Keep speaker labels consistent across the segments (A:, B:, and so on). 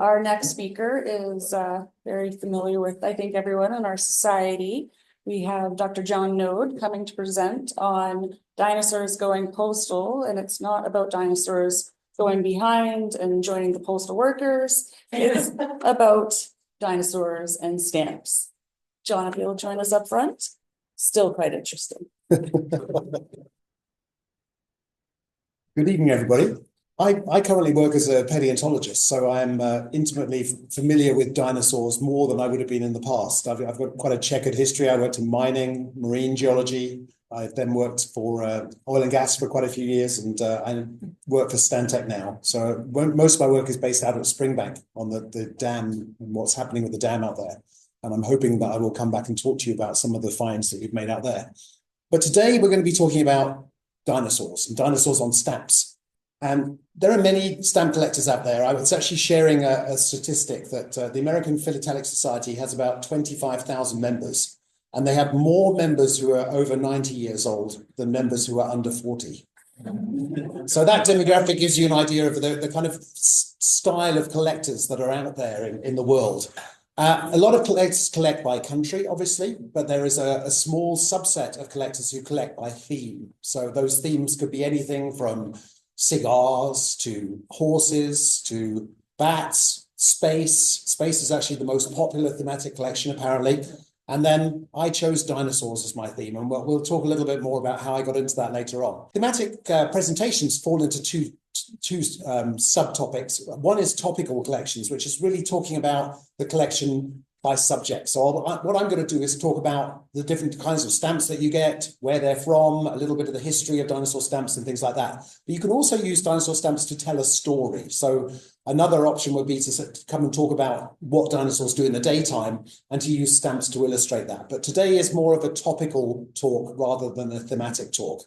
A: Our next speaker is very familiar with, I think, everyone in our society. We have Dr. Jon Noad coming to present on dinosaurs going postal, and it's not about dinosaurs going behind and joining the postal workers. It's about dinosaurs and stamps. John, if you'll join us up front, still quite interesting.
B: Good evening, everybody. I currently work as a paleontologist, so I'm intimately familiar with dinosaurs more than I would have been in the past. I've got quite a checkered history. I worked in mining, marine geology. I've then worked for oil and gas for quite a few years, and I work for Stantec now. So most of my work is based out at Springbank on the dam and what's happening with the dam out there. And I'm hoping that I will come back and talk to you about some of the finds that we've made out there. But today we're going to be talking about dinosaurs and dinosaurs on stamps. And there are many stamp collectors out there. I was actually sharing a statistic that the American Philatelic Society has about 25,000 members, and they have more members who are over 90 years old than members who are under 40. So that demographic gives you an idea of the kind of style of collectors that are out there in the world. A lot of collectors collect by country, obviously, but there is a small subset of collectors who collect by theme. So those themes could be anything from cigars to horses to bats, space. Space is actually the most popular thematic collection, apparently. And then I chose dinosaurs as my theme, and we'll talk a little bit more about how I got into that later on. Thematic presentations fall into two subtopics. One is topical collections, which is really talking about the collection by subject. So what I'm going to do is talk about the different kinds of stamps that you get, where they're from, a little bit of the history of dinosaur stamps and things like that. But you can also use dinosaur stamps to tell a story. So another option would be to come and talk about what dinosaurs do in the daytime and to use stamps to illustrate that. But today is more of a topical talk rather than a thematic talk.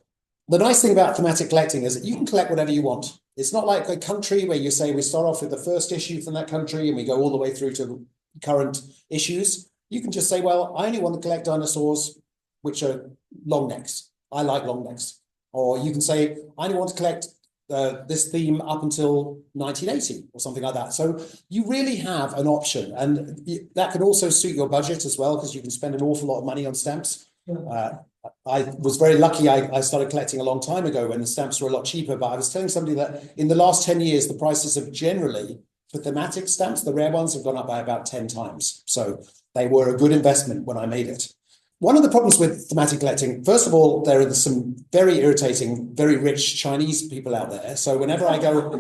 B: The nice thing about thematic collecting is that you can collect whatever you want. It's not like a country where you say we start off with the first issue from that country and we go all the way through to current issues. You can just say, well, I only want to collect dinosaurs which are long necks. I like long necks. Or you can say, I only want to collect this theme up until 1980 or something like that. So you really have an option, and that can also suit your budget as well, because you can spend an awful lot of money on stamps. I was very lucky. I started collecting a long time ago when the stamps were a lot cheaper, but I was telling somebody that in the last 10 years, the prices have generally, for thematic stamps, the rare ones, have gone up by about 10 times. So they were a good investment when I made it. One of the problems with thematic collecting, first of all, there are some very irritating, very rich Chinese people out there. So whenever I go,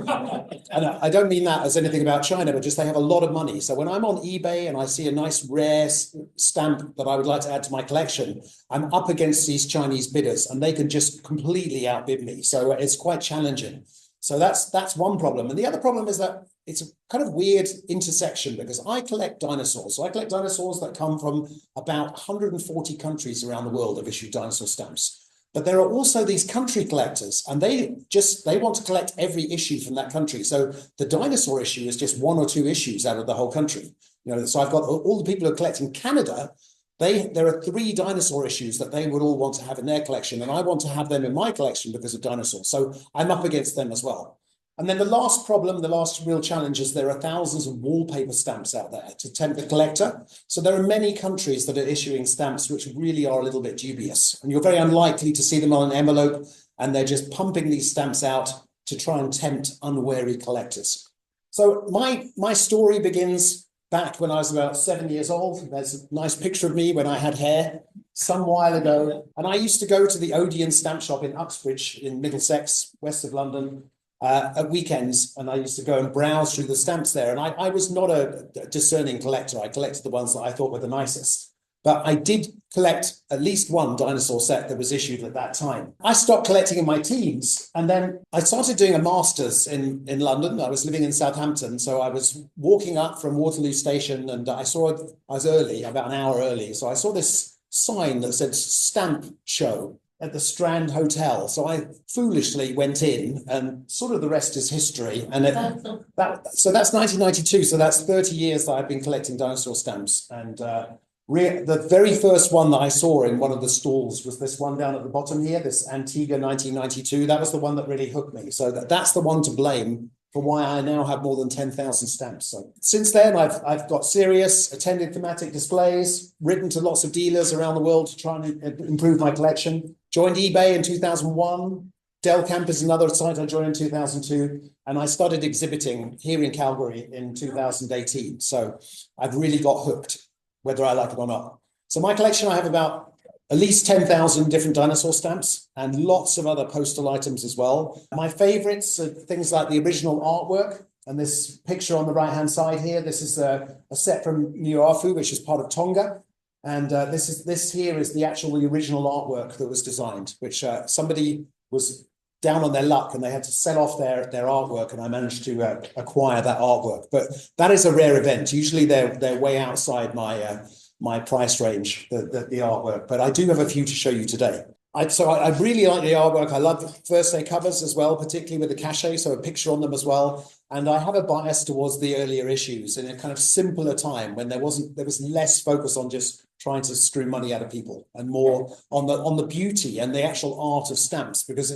B: and I don't mean that as anything about China, but just they have a lot of money. So when I'm on eBay and I see a nice rare stamp that I would like to add to my collection, I'm up against these Chinese bidders and they can just completely outbid me. So it's quite challenging. So that's one problem. And the other problem is that it's a kind of weird intersection, because I collect dinosaurs. So I collect dinosaurs that come from about 140 countries around the world have issued dinosaur stamps. But there are also these country collectors, and they want to collect every issue from that country. So the dinosaur issue is just one or two issues out of the whole country. So I've got all the people who are collecting Canada. There are 3 dinosaur issues that they would all want to have in their collection, and I want to have them in my collection because of dinosaurs. So I'm up against them as well. And then the last problem, the last real challenge, is there are thousands of wallpaper stamps out there to tempt the collector. So there are many countries that are issuing stamps which really are a little bit dubious, and you're very unlikely to see them on an envelope, and they're just pumping these stamps out to try and tempt unwary collectors. So my story begins back when I was about 7 years old. There's a nice picture of me when I had hair some while ago. And I used to go to the Odeon stamp shop in Uxbridge in Middlesex, west of London, at weekends. And I used to go and browse through the stamps there. And I was not a discerning collector. I collected the ones that I thought were the nicest. But I did collect at least one dinosaur set that was issued at that time. I stopped collecting in my teens, and then I started doing a master's in London. I was living in Southampton, so I was walking up from Waterloo Station, and I was early, about an hour early, so I saw this sign that said stamp show at the Strand Hotel. So I foolishly went in, and sort of the rest is history. And so that's 1992, so that's 30 years that I've been collecting dinosaur stamps. And the very first one that I saw in one of the stalls was this one down at the bottom here, this Antigua 1992. That was the one that really hooked me. So that's the one to blame for why I now have more than 10,000 stamps. So since then, I've got serious, attended thematic displays, written to lots of dealers around the world to try and improve my collection, joined eBay in 2001, Delcamp is another site I joined in 2002, and I started exhibiting here in Calgary in 2018. So I've really got hooked, whether I like it or not. So my collection, I have about at least 10,000 different dinosaur stamps and lots of other postal items as well. My favorites are things like the original artwork, and this picture on the right-hand side here. This is a set from Niuafu, which is part of Tonga. And this here is the original artwork that was designed, which somebody was down on their luck and they had to sell off their artwork, and I managed to acquire that artwork. But that is a rare event. Usually they're way outside my price range, the artwork, but I do have a few to show you today. I really like the artwork. I love the first day covers as well, particularly with the cachet, so a picture on them as well. And I have a bias towards the earlier issues in a kind of simpler time when there was less focus on just trying to screw money out of people and more on the beauty and the actual art of stamps. Because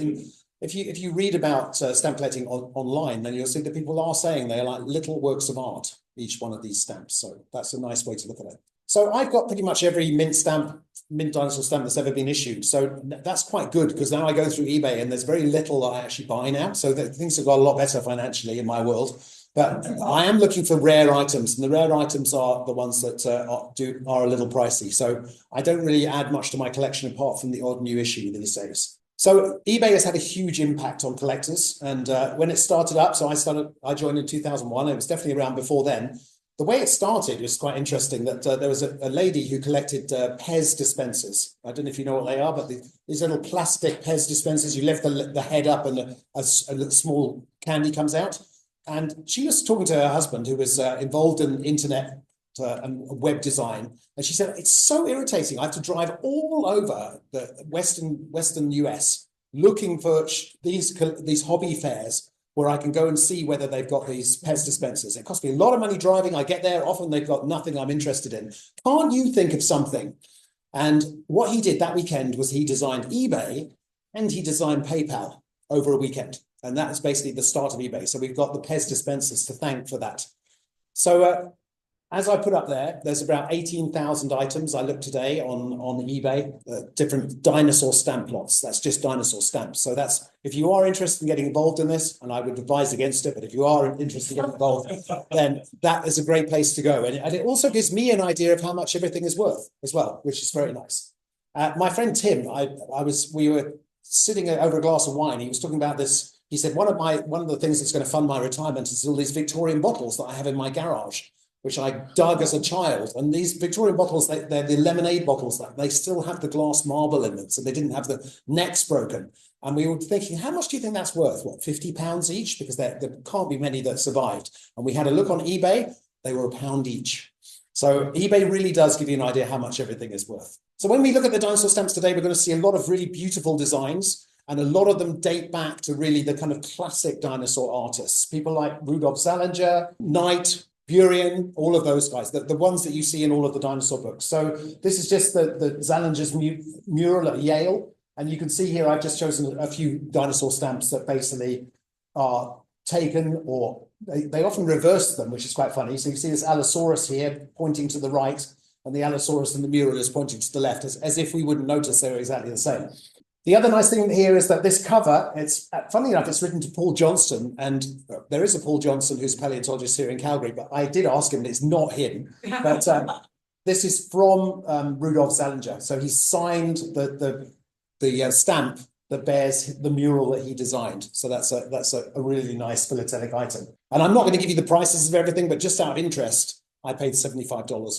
B: if you read about stamp collecting online, then you'll see that people are saying they're like little works of art, each one of these stamps. So that's a nice way to look at it. So I've got pretty much every mint dinosaur stamp that's ever been issued. So that's quite good, because now I go through eBay and there's very little that I actually buy now. So things have got a lot better financially in my world. But I am looking for rare items, and the rare items are the ones that are a little pricey. So I don't really add much to my collection apart from the odd new issue these days. So eBay has had a huge impact on collectors. And when it started up, I joined in 2001. It was definitely around before then. The way it started was quite interesting, that there was a lady who collected Pez dispensers. I don't know if you know what they are, but these little plastic Pez dispensers, you lift the head up and a small candy comes out. And she was talking to her husband, who was involved in internet and web design. And she said, it's so irritating. I have to drive all over the Western US looking for these hobby fairs where I can go and see whether they've got these Pez dispensers. It costs me a lot of money driving. I get there, often they've got nothing I'm interested in. Can't you think of something? And what he did that weekend was he designed eBay and he designed PayPal over a weekend. And that is basically the start of eBay. So we've got the Pez dispensers to thank for that. So as I put up there's about 18,000 items I looked today on eBay, different dinosaur stamp lots. That's just dinosaur stamps. So that's, if you are interested in getting involved in this, and I would advise against it, but if you are interested in getting involved, then that is a great place to go. And it also gives me an idea of how much everything is worth as well, which is very nice. My friend Tim, we were sitting over a glass of wine. He was talking about this. He said, one of the things that's going to fund my retirement is all these Victorian bottles that I have in my garage, which I dug as a child. And these Victorian bottles, they're the lemonade bottles. They still have the glass marble in them, so they didn't have the necks broken. And we were thinking, how much do you think that's worth? What, £50 each? Because there can't be many that survived. And we had a look on eBay. They were £1 each. So eBay really does give you an idea how much everything is worth. So when we look at the dinosaur stamps today, we're going to see a lot of really beautiful designs. And a lot of them date back to really the kind of classic dinosaur artists. People like Rudolf Zallinger, Knight, Burien, all of those guys, the ones that you see in all of the dinosaur books. So this is just the Zallinger's mural at Yale. And you can see here, I've just chosen a few dinosaur stamps that basically are taken, or they often reverse them, which is quite funny. So you see this Allosaurus here pointing to the right, and the Allosaurus in the mural is pointing to the left, as if we wouldn't notice they were exactly the same. The other nice thing here is that this cover, it's funny enough, it's written to Paul Johnston, and there is a Paul Johnston who's a paleontologist here in Calgary, but I did ask him, and it's not him. But this is from Rudolf Zallinger. So he signed the stamp that bears the mural that he designed. So that's a really nice philatelic item. And I'm not going to give you the prices of everything, but just out of interest, I paid $75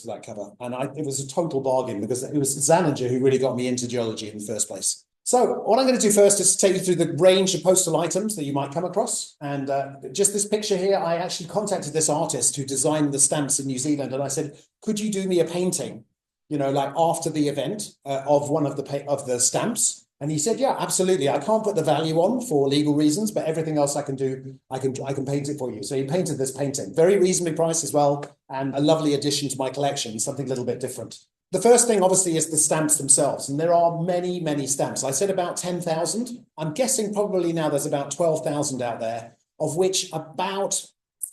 B: for that cover. And it was a total bargain, because it was Zallinger who really got me into geology in the first place. So what I'm going to do first is take you through the range of postal items that you might come across. And just this picture here, I actually contacted this artist who designed the stamps in New Zealand. And I said, could you do me a painting, like after the event of one of the stamps? And he said, yeah, absolutely. I can't put the value on for legal reasons, but everything else I can do, I can paint it for you. So he painted this painting, very reasonably priced as well, and a lovely addition to my collection, something a little bit different. The first thing, obviously, is the stamps themselves. And there are many, many stamps. I said about 10,000. I'm guessing probably now there's about 12,000 out there. of which about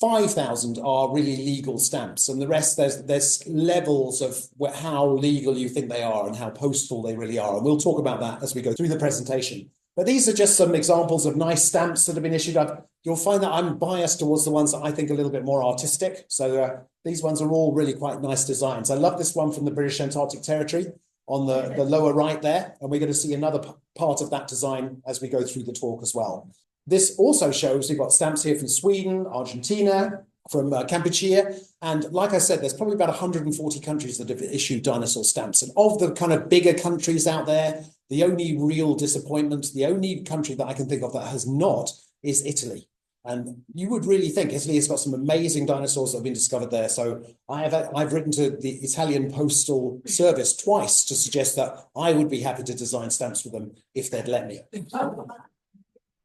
B: 5,000 are really legal stamps, and the rest there's levels of how legal you think they are and how postal they really are, and we'll talk about that as we go through the presentation. But these are just some examples of nice stamps that have been issued. You'll find that I'm biased towards the ones that I think are a little bit more artistic. So these ones are all really quite nice designs. I love this one from the British Antarctic Territory on the lower right there, and we're going to see another part of that design as we go through the talk as well. This also shows we've got stamps here from Sweden, Argentina, from Kampuchea. And like I said, there's probably about 140 countries that have issued dinosaur stamps. And of the kind of bigger countries out there, the only real disappointment, the only country that I can think of that has not is Italy. And you would really think Italy has got some amazing dinosaurs that have been discovered there. So I've written to the Italian Postal Service twice to suggest that I would be happy to design stamps for them if they'd let me.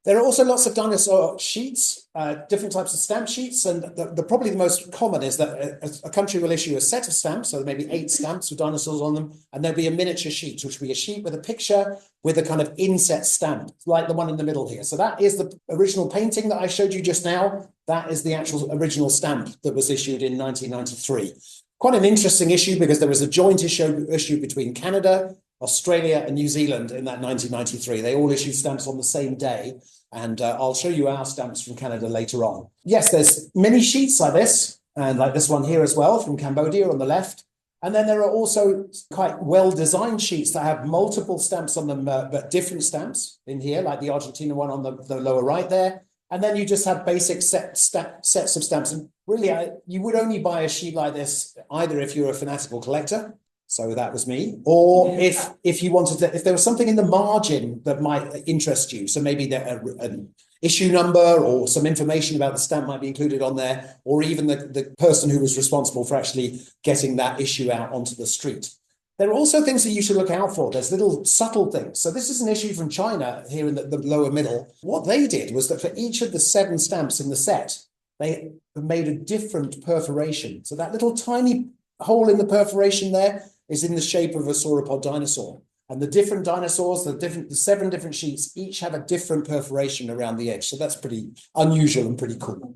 B: There are also lots of dinosaur sheets, different types of stamp sheets, and probably the most common is that a country will issue a set of stamps, so there may be 8 stamps with dinosaurs on them, and there'll be a miniature sheet, which will be a sheet with a picture with a kind of inset stamp, like the one in the middle here. So that is the original painting that I showed you just now. That is the actual original stamp that was issued in 1993. Quite an interesting issue because there was a joint issue between Canada, Australia and New Zealand in that 1993. They all issued stamps on the same day. And I'll show you our stamps from Canada later on. Yes, there's many sheets like this, and like this one here as well from Cambodia on the left. And then there are also quite well-designed sheets that have multiple stamps on them, but different stamps in here, like the Argentina one on the lower right there. And then you just have basic sets of stamps. And really, you would only buy a sheet like this either if you're a fanatical collector, so that was me, or if you wanted to, if there was something in the margin that might interest you, so maybe an issue number or some information about the stamp might be included on there, or even the person who was responsible for actually getting that issue out onto the street. There are also things that you should look out for. There's little subtle things. So this is an issue from China here in the lower middle. What they did was that for each of the 7 stamps in the set, they made a different perforation. So that little tiny hole in the perforation there is in the shape of a sauropod dinosaur. And the different dinosaurs, the 7 different sheets, each have a different perforation around the edge. So that's pretty unusual and pretty cool.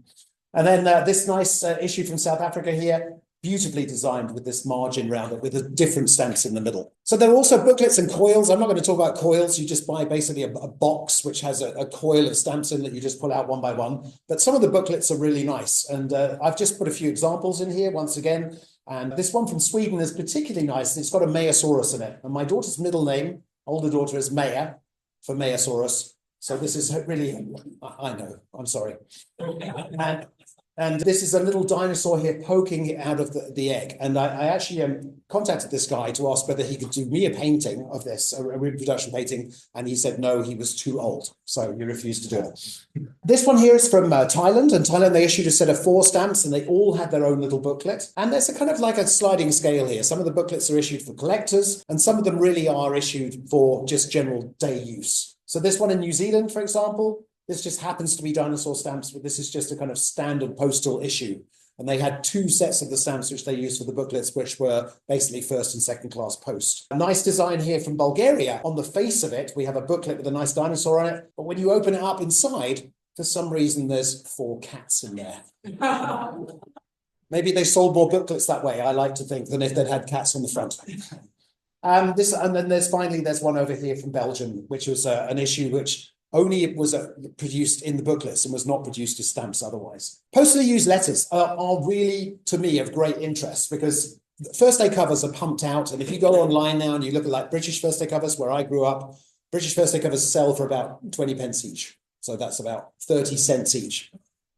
B: And then this nice issue from South Africa here, beautifully designed with this margin around it with the different stamps in the middle. So there are also booklets and coils. I'm not going to talk about coils. You just buy basically a box which has a coil of stamps in that you just pull out one by one. But some of the booklets are really nice. And I've just put a few examples in here once again. And this one from Sweden is particularly nice. It's got a Maiasaurus in it. And my daughter's middle name, older daughter, is Maya for Maiasaurus. So this is really, I know, I'm sorry. And this is a little dinosaur here poking out of the egg. And I actually contacted this guy to ask whether he could do me a painting of this, a reproduction painting. And he said, no, he was too old. So he refused to do it. This one here is from Thailand. And Thailand, they issued a set of 4 stamps and they all had their own little booklet. And there's a kind of like a sliding scale here. Some of the booklets are issued for collectors and some of them really are issued for just general day use. So this one in New Zealand, for example, this just happens to be dinosaur stamps, but this is just a kind of standard postal issue. And they had 2 sets of the stamps which they used for the booklets, which were basically first and second class post. A nice design here from Bulgaria. On the face of it, we have a booklet with a nice dinosaur on it. But when you open it up inside, for some reason, there's 4 cats in there. Maybe they sold more booklets that way, I like to think, than if they'd had cats on the front. And then there's one over here from Belgium, which was an issue which only it was produced in the booklets and was not produced as stamps otherwise. Postally used letters are really, to me, of great interest because first day covers are pumped out. And if you go online now and you look at like British first day covers, where I grew up, British first day covers sell for about 20 pence each. So that's about 30 cents each,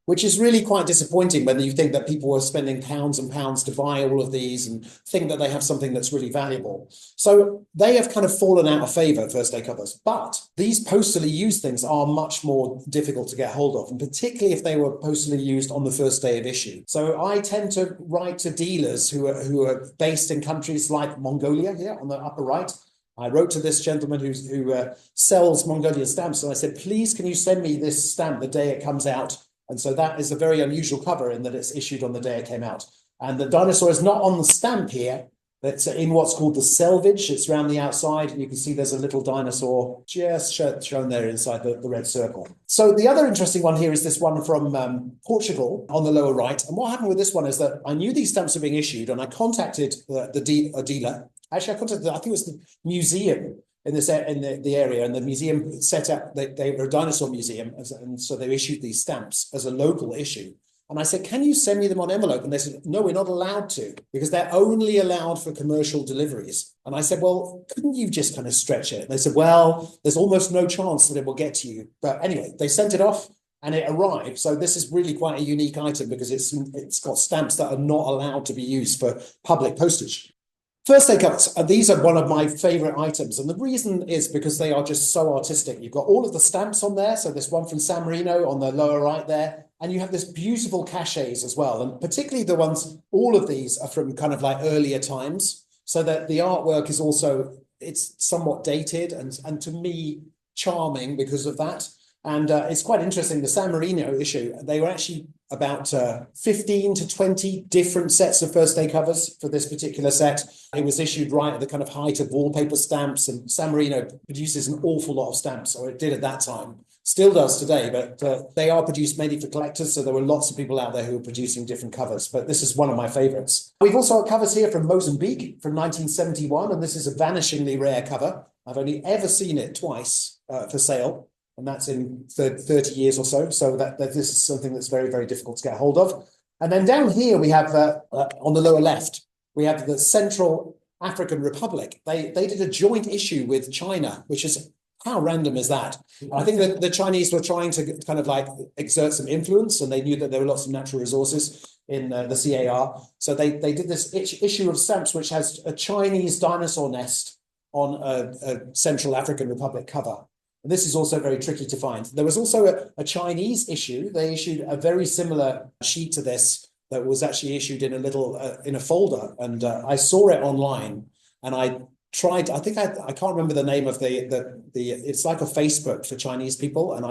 B: which is really quite disappointing when you think that people are spending pounds and pounds to buy all of these and think that they have something that's really valuable. So they have kind of fallen out of favor, first day covers. But these postally used things are much more difficult to get hold of, and particularly if they were postally used on the first day of issue. So I tend to write to dealers who are based in countries like Mongolia, here on the upper right. I wrote to this gentleman who sells Mongolian stamps, and I said, please, can you send me this stamp the day it comes out? And so that is a very unusual cover in that it's issued on the day it came out. And the dinosaur is not on the stamp here, That's in what's called the selvage. It's around the outside, and you can see there's a little dinosaur just shown there inside the red circle. So the other interesting one here is this one from Portugal on the lower right. And what happened with this one is that I knew these stamps were being issued, and I contacted a dealer. Actually, I contacted, I think it was the museum in the area, and the museum set up, they were a dinosaur museum, and so they issued these stamps as a local issue. And I said, can you send me them on envelope? And they said, no, we're not allowed to, because they're only allowed for commercial deliveries. And I said, well, couldn't you just kind of stretch it? And they said, well, there's almost no chance that it will get to you. But anyway, they sent it off and it arrived. So this is really quite a unique item because it's got stamps that are not allowed to be used for public postage. First aid covers, these are one of my favorite items. And the reason is because they are just so artistic. You've got all of the stamps on there. So there's one from San Marino on the lower right there. And you have this beautiful cachets as well. And particularly the ones, all of these are from kind of like earlier times. So that the artwork is also, it's somewhat dated and to me, charming because of that. And it's quite interesting, the San Marino issue, they were actually about 15 to 20 different sets of first day covers for this particular set. It was issued right at the kind of height of wallpaper stamps, and San Marino produces an awful lot of stamps, or it did at that time. Still does today, but they are produced mainly for collectors, so there were lots of people out there who were producing different covers, but this is one of my favorites. We've also got covers here from Mozambique from 1971, and this is a vanishingly rare cover. I've only ever seen it twice for sale, and that's in 30 years or so, so that this is something that's very, very difficult to get hold of. And then down here we have, on the lower left, we have the Central African Republic. They did a joint issue with China, which is, how random is that? I think that the Chinese were trying to kind of like exert some influence, and they knew that there were lots of natural resources in the CAR. So they did this issue of stamps, which has a Chinese dinosaur nest on a Central African Republic cover. And this is also very tricky to find. There was also a Chinese issue. They issued a very similar sheet to this that was actually issued in a little, in a folder. And I saw it online, and I tried, I think I can't remember the name of it's like a Facebook for Chinese people. And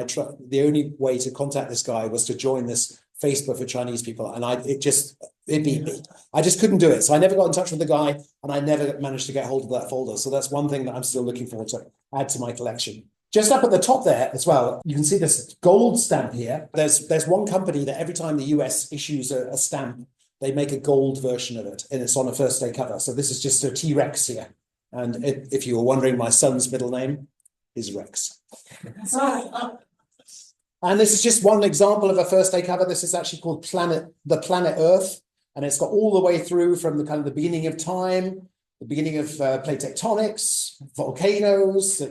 B: the only way to contact this guy was to join this Facebook for Chinese people. And it beat me. I just couldn't do it. So I never got in touch with the guy, and I never managed to get hold of that folder. So that's one thing that I'm still looking forward to add to my collection. Just up at the top there as well, you can see this gold stamp here. There's one company that every time the US issues a stamp, they make a gold version of it, and it's on a first day cover. So this is just a T-Rex here. And if you were wondering, my son's middle name is Rex. And this is just one example of a first day cover. This is actually called the Planet Earth. And it's got all the way through from the kind of the beginning of time, the beginning of plate tectonics, volcanoes.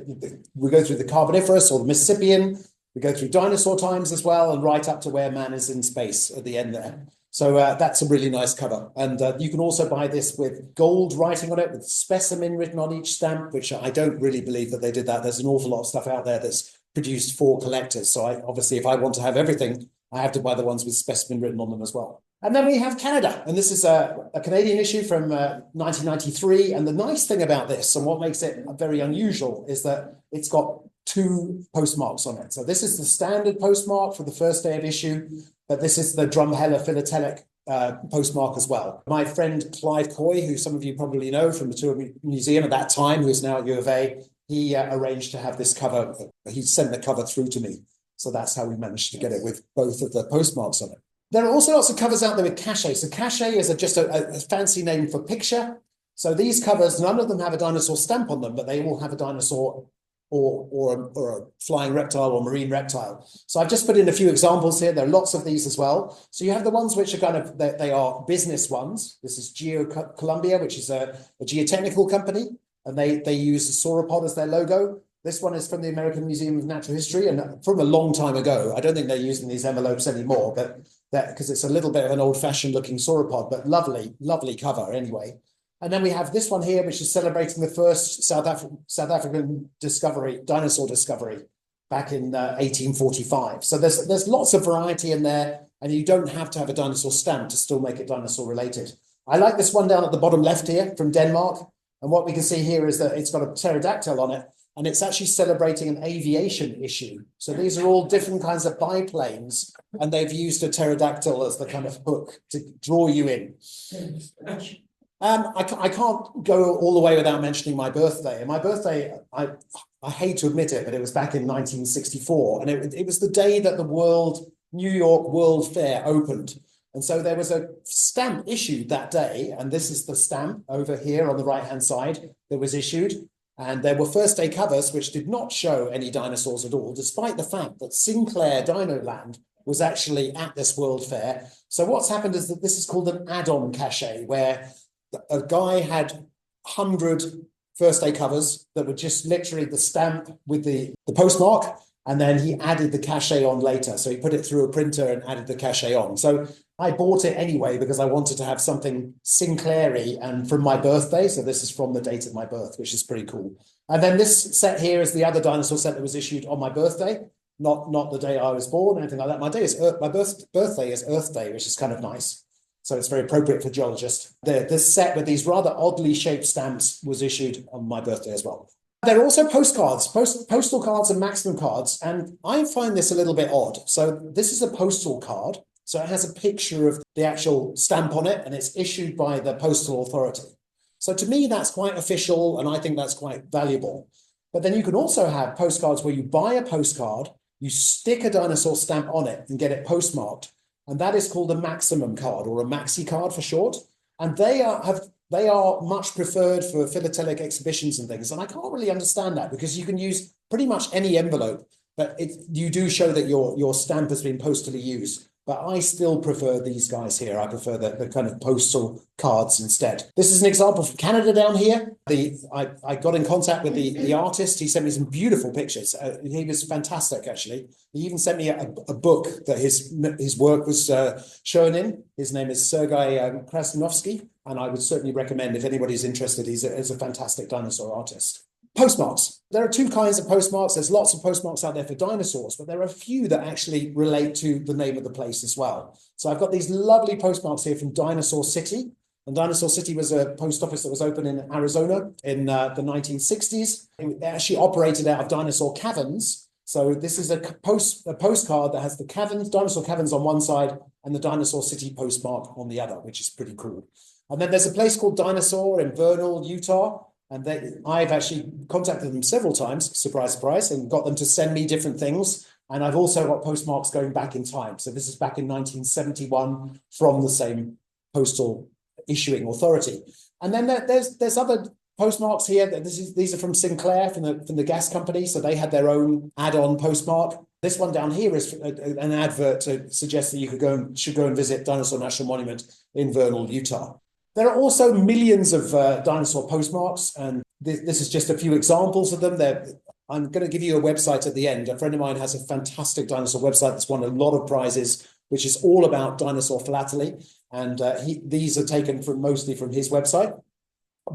B: We go through the Carboniferous or the Mississippian. We go through dinosaur times as well, and right up to where man is in space at the end there. So that's a really nice cover. And you can also buy this with gold writing on it, with specimen written on each stamp, which I don't really believe that they did that. There's an awful lot of stuff out there that's produced for collectors. So obviously, if I want to have everything, I have to buy the ones with specimen written on them as well. And then we have Canada. And this is a Canadian issue from 1993. And the nice thing about this, and what makes it very unusual, is that it's got two postmarks on it. So this is the standard postmark for the first day of issue, but this is the Drumheller philatelic postmark as well. My friend Clive Coy, who some of you probably know from the Tour Museum at that time, who is now at U of A, he arranged to have this cover. He sent the cover through to me. So that's how we managed to get it with both of the postmarks on it. There are also lots of covers out there with cachet. So cachet is just a fancy name for picture. So these covers, none of them have a dinosaur stamp on them, but they all have a dinosaur or a flying reptile or marine reptile. So I've just put in a few examples here. There are lots of these as well. So you have the ones which are kind of, they are business ones. This is Columbia, which is a geotechnical company, and they use a sauropod as their logo. This one is from the American Museum of Natural History, and from a long time ago. I don't think they're using these envelopes anymore, but because it's a little bit of an old-fashioned looking sauropod, but lovely, lovely cover anyway. And then we have this one here, which is celebrating the first South African dinosaur discovery back in 1845. So there's lots of variety in there, and you don't have to have a dinosaur stamp to still make it dinosaur related. I like this one down at the bottom left here from Denmark. And what we can see here is that it's got a pterodactyl on it, and it's actually celebrating an aviation issue. So these are all different kinds of biplanes, and they've used a pterodactyl as the kind of hook to draw you in. I can't go all the way without mentioning my birthday. And my birthday, I hate to admit it, but it was back in 1964. And it was the day that the New York World Fair opened. And so there was a stamp issued that day. And this is the stamp over here on the right-hand side that was issued. And there were first day covers which did not show any dinosaurs at all, despite the fact that Sinclair Dino Land was actually at this World Fair. So what's happened is that this is called an add-on cachet, where a guy had 100 first day covers that were just literally the stamp with the postmark, and then he added the cachet on later. So he put it through a printer and added the cachet on. So I bought it anyway because I wanted to have something Sinclair-y and from my birthday. So this is from the date of my birth, which is pretty cool. And then this set here is the other dinosaur set that was issued on my birthday, not the day I was born, anything like that. My birthday is Earth Day, which is kind of nice. So it's very appropriate for geologists. This set with these rather oddly shaped stamps was issued on my birthday as well. There are also postcards, postal cards and maximum cards. And I find this a little bit odd. So this is a postal card. So it has a picture of the actual stamp on it, and it's issued by the postal authority. So to me, that's quite official, and I think that's quite valuable. But then you can also have postcards where you buy a postcard, you stick a dinosaur stamp on it and get it postmarked. And that is called a maximum card, or a maxi card for short. And they are much preferred for philatelic exhibitions and things. And I can't really understand that, because you can use pretty much any envelope, but you do show that your stamp has been postally used. But I still prefer these guys here. I prefer the kind of postal cards instead. This is an example from Canada down here. I got in contact with the artist. He sent me some beautiful pictures. He was fantastic, actually. He even sent me a book that his work was shown in. His name is Sergei Krasnovsky, and I would certainly recommend, if anybody's interested, he's a fantastic dinosaur artist. Postmarks. There are two kinds of postmarks. There's lots of postmarks out there for dinosaurs, but there are a few that actually relate to the name of the place as well. So I've got these lovely postmarks here from Dinosaur City. And Dinosaur City was a post office that was open in Arizona in the 1960s. It actually operated out of dinosaur caverns. So this is a postcard that has the caverns, dinosaur caverns on one side and the Dinosaur City postmark on the other, which is pretty cool. And then there's a place called Dinosaur in Vernal, Utah. And I've actually contacted them several times, surprise, surprise, and got them to send me different things. And I've also got postmarks going back in time. So this is back in 1971 from the same postal issuing authority. And then there's other postmarks here. These are from Sinclair, from the gas company. So they had their own add-on postmark. This one down here is an advert to suggest that you should go and visit Dinosaur National Monument in Vernal, Utah. There are also millions of dinosaur postmarks, and this is just a few examples of them. I'm going to give you a website at the end. A friend of mine has a fantastic dinosaur website that's won a lot of prizes, which is all about dinosaur philately, and these are taken mostly from his website.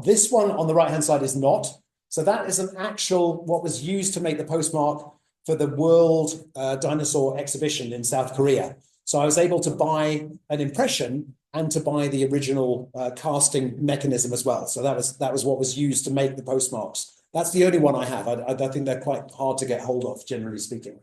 B: This one on the right-hand side is not. So that is an actual, what was used to make the postmark for the World Dinosaur Exhibition in South Korea. So I was able to buy an impression and to buy the original casting mechanism as well. So that was what was used to make the postmarks. That's the only one I have. I think they're quite hard to get hold of, generally speaking.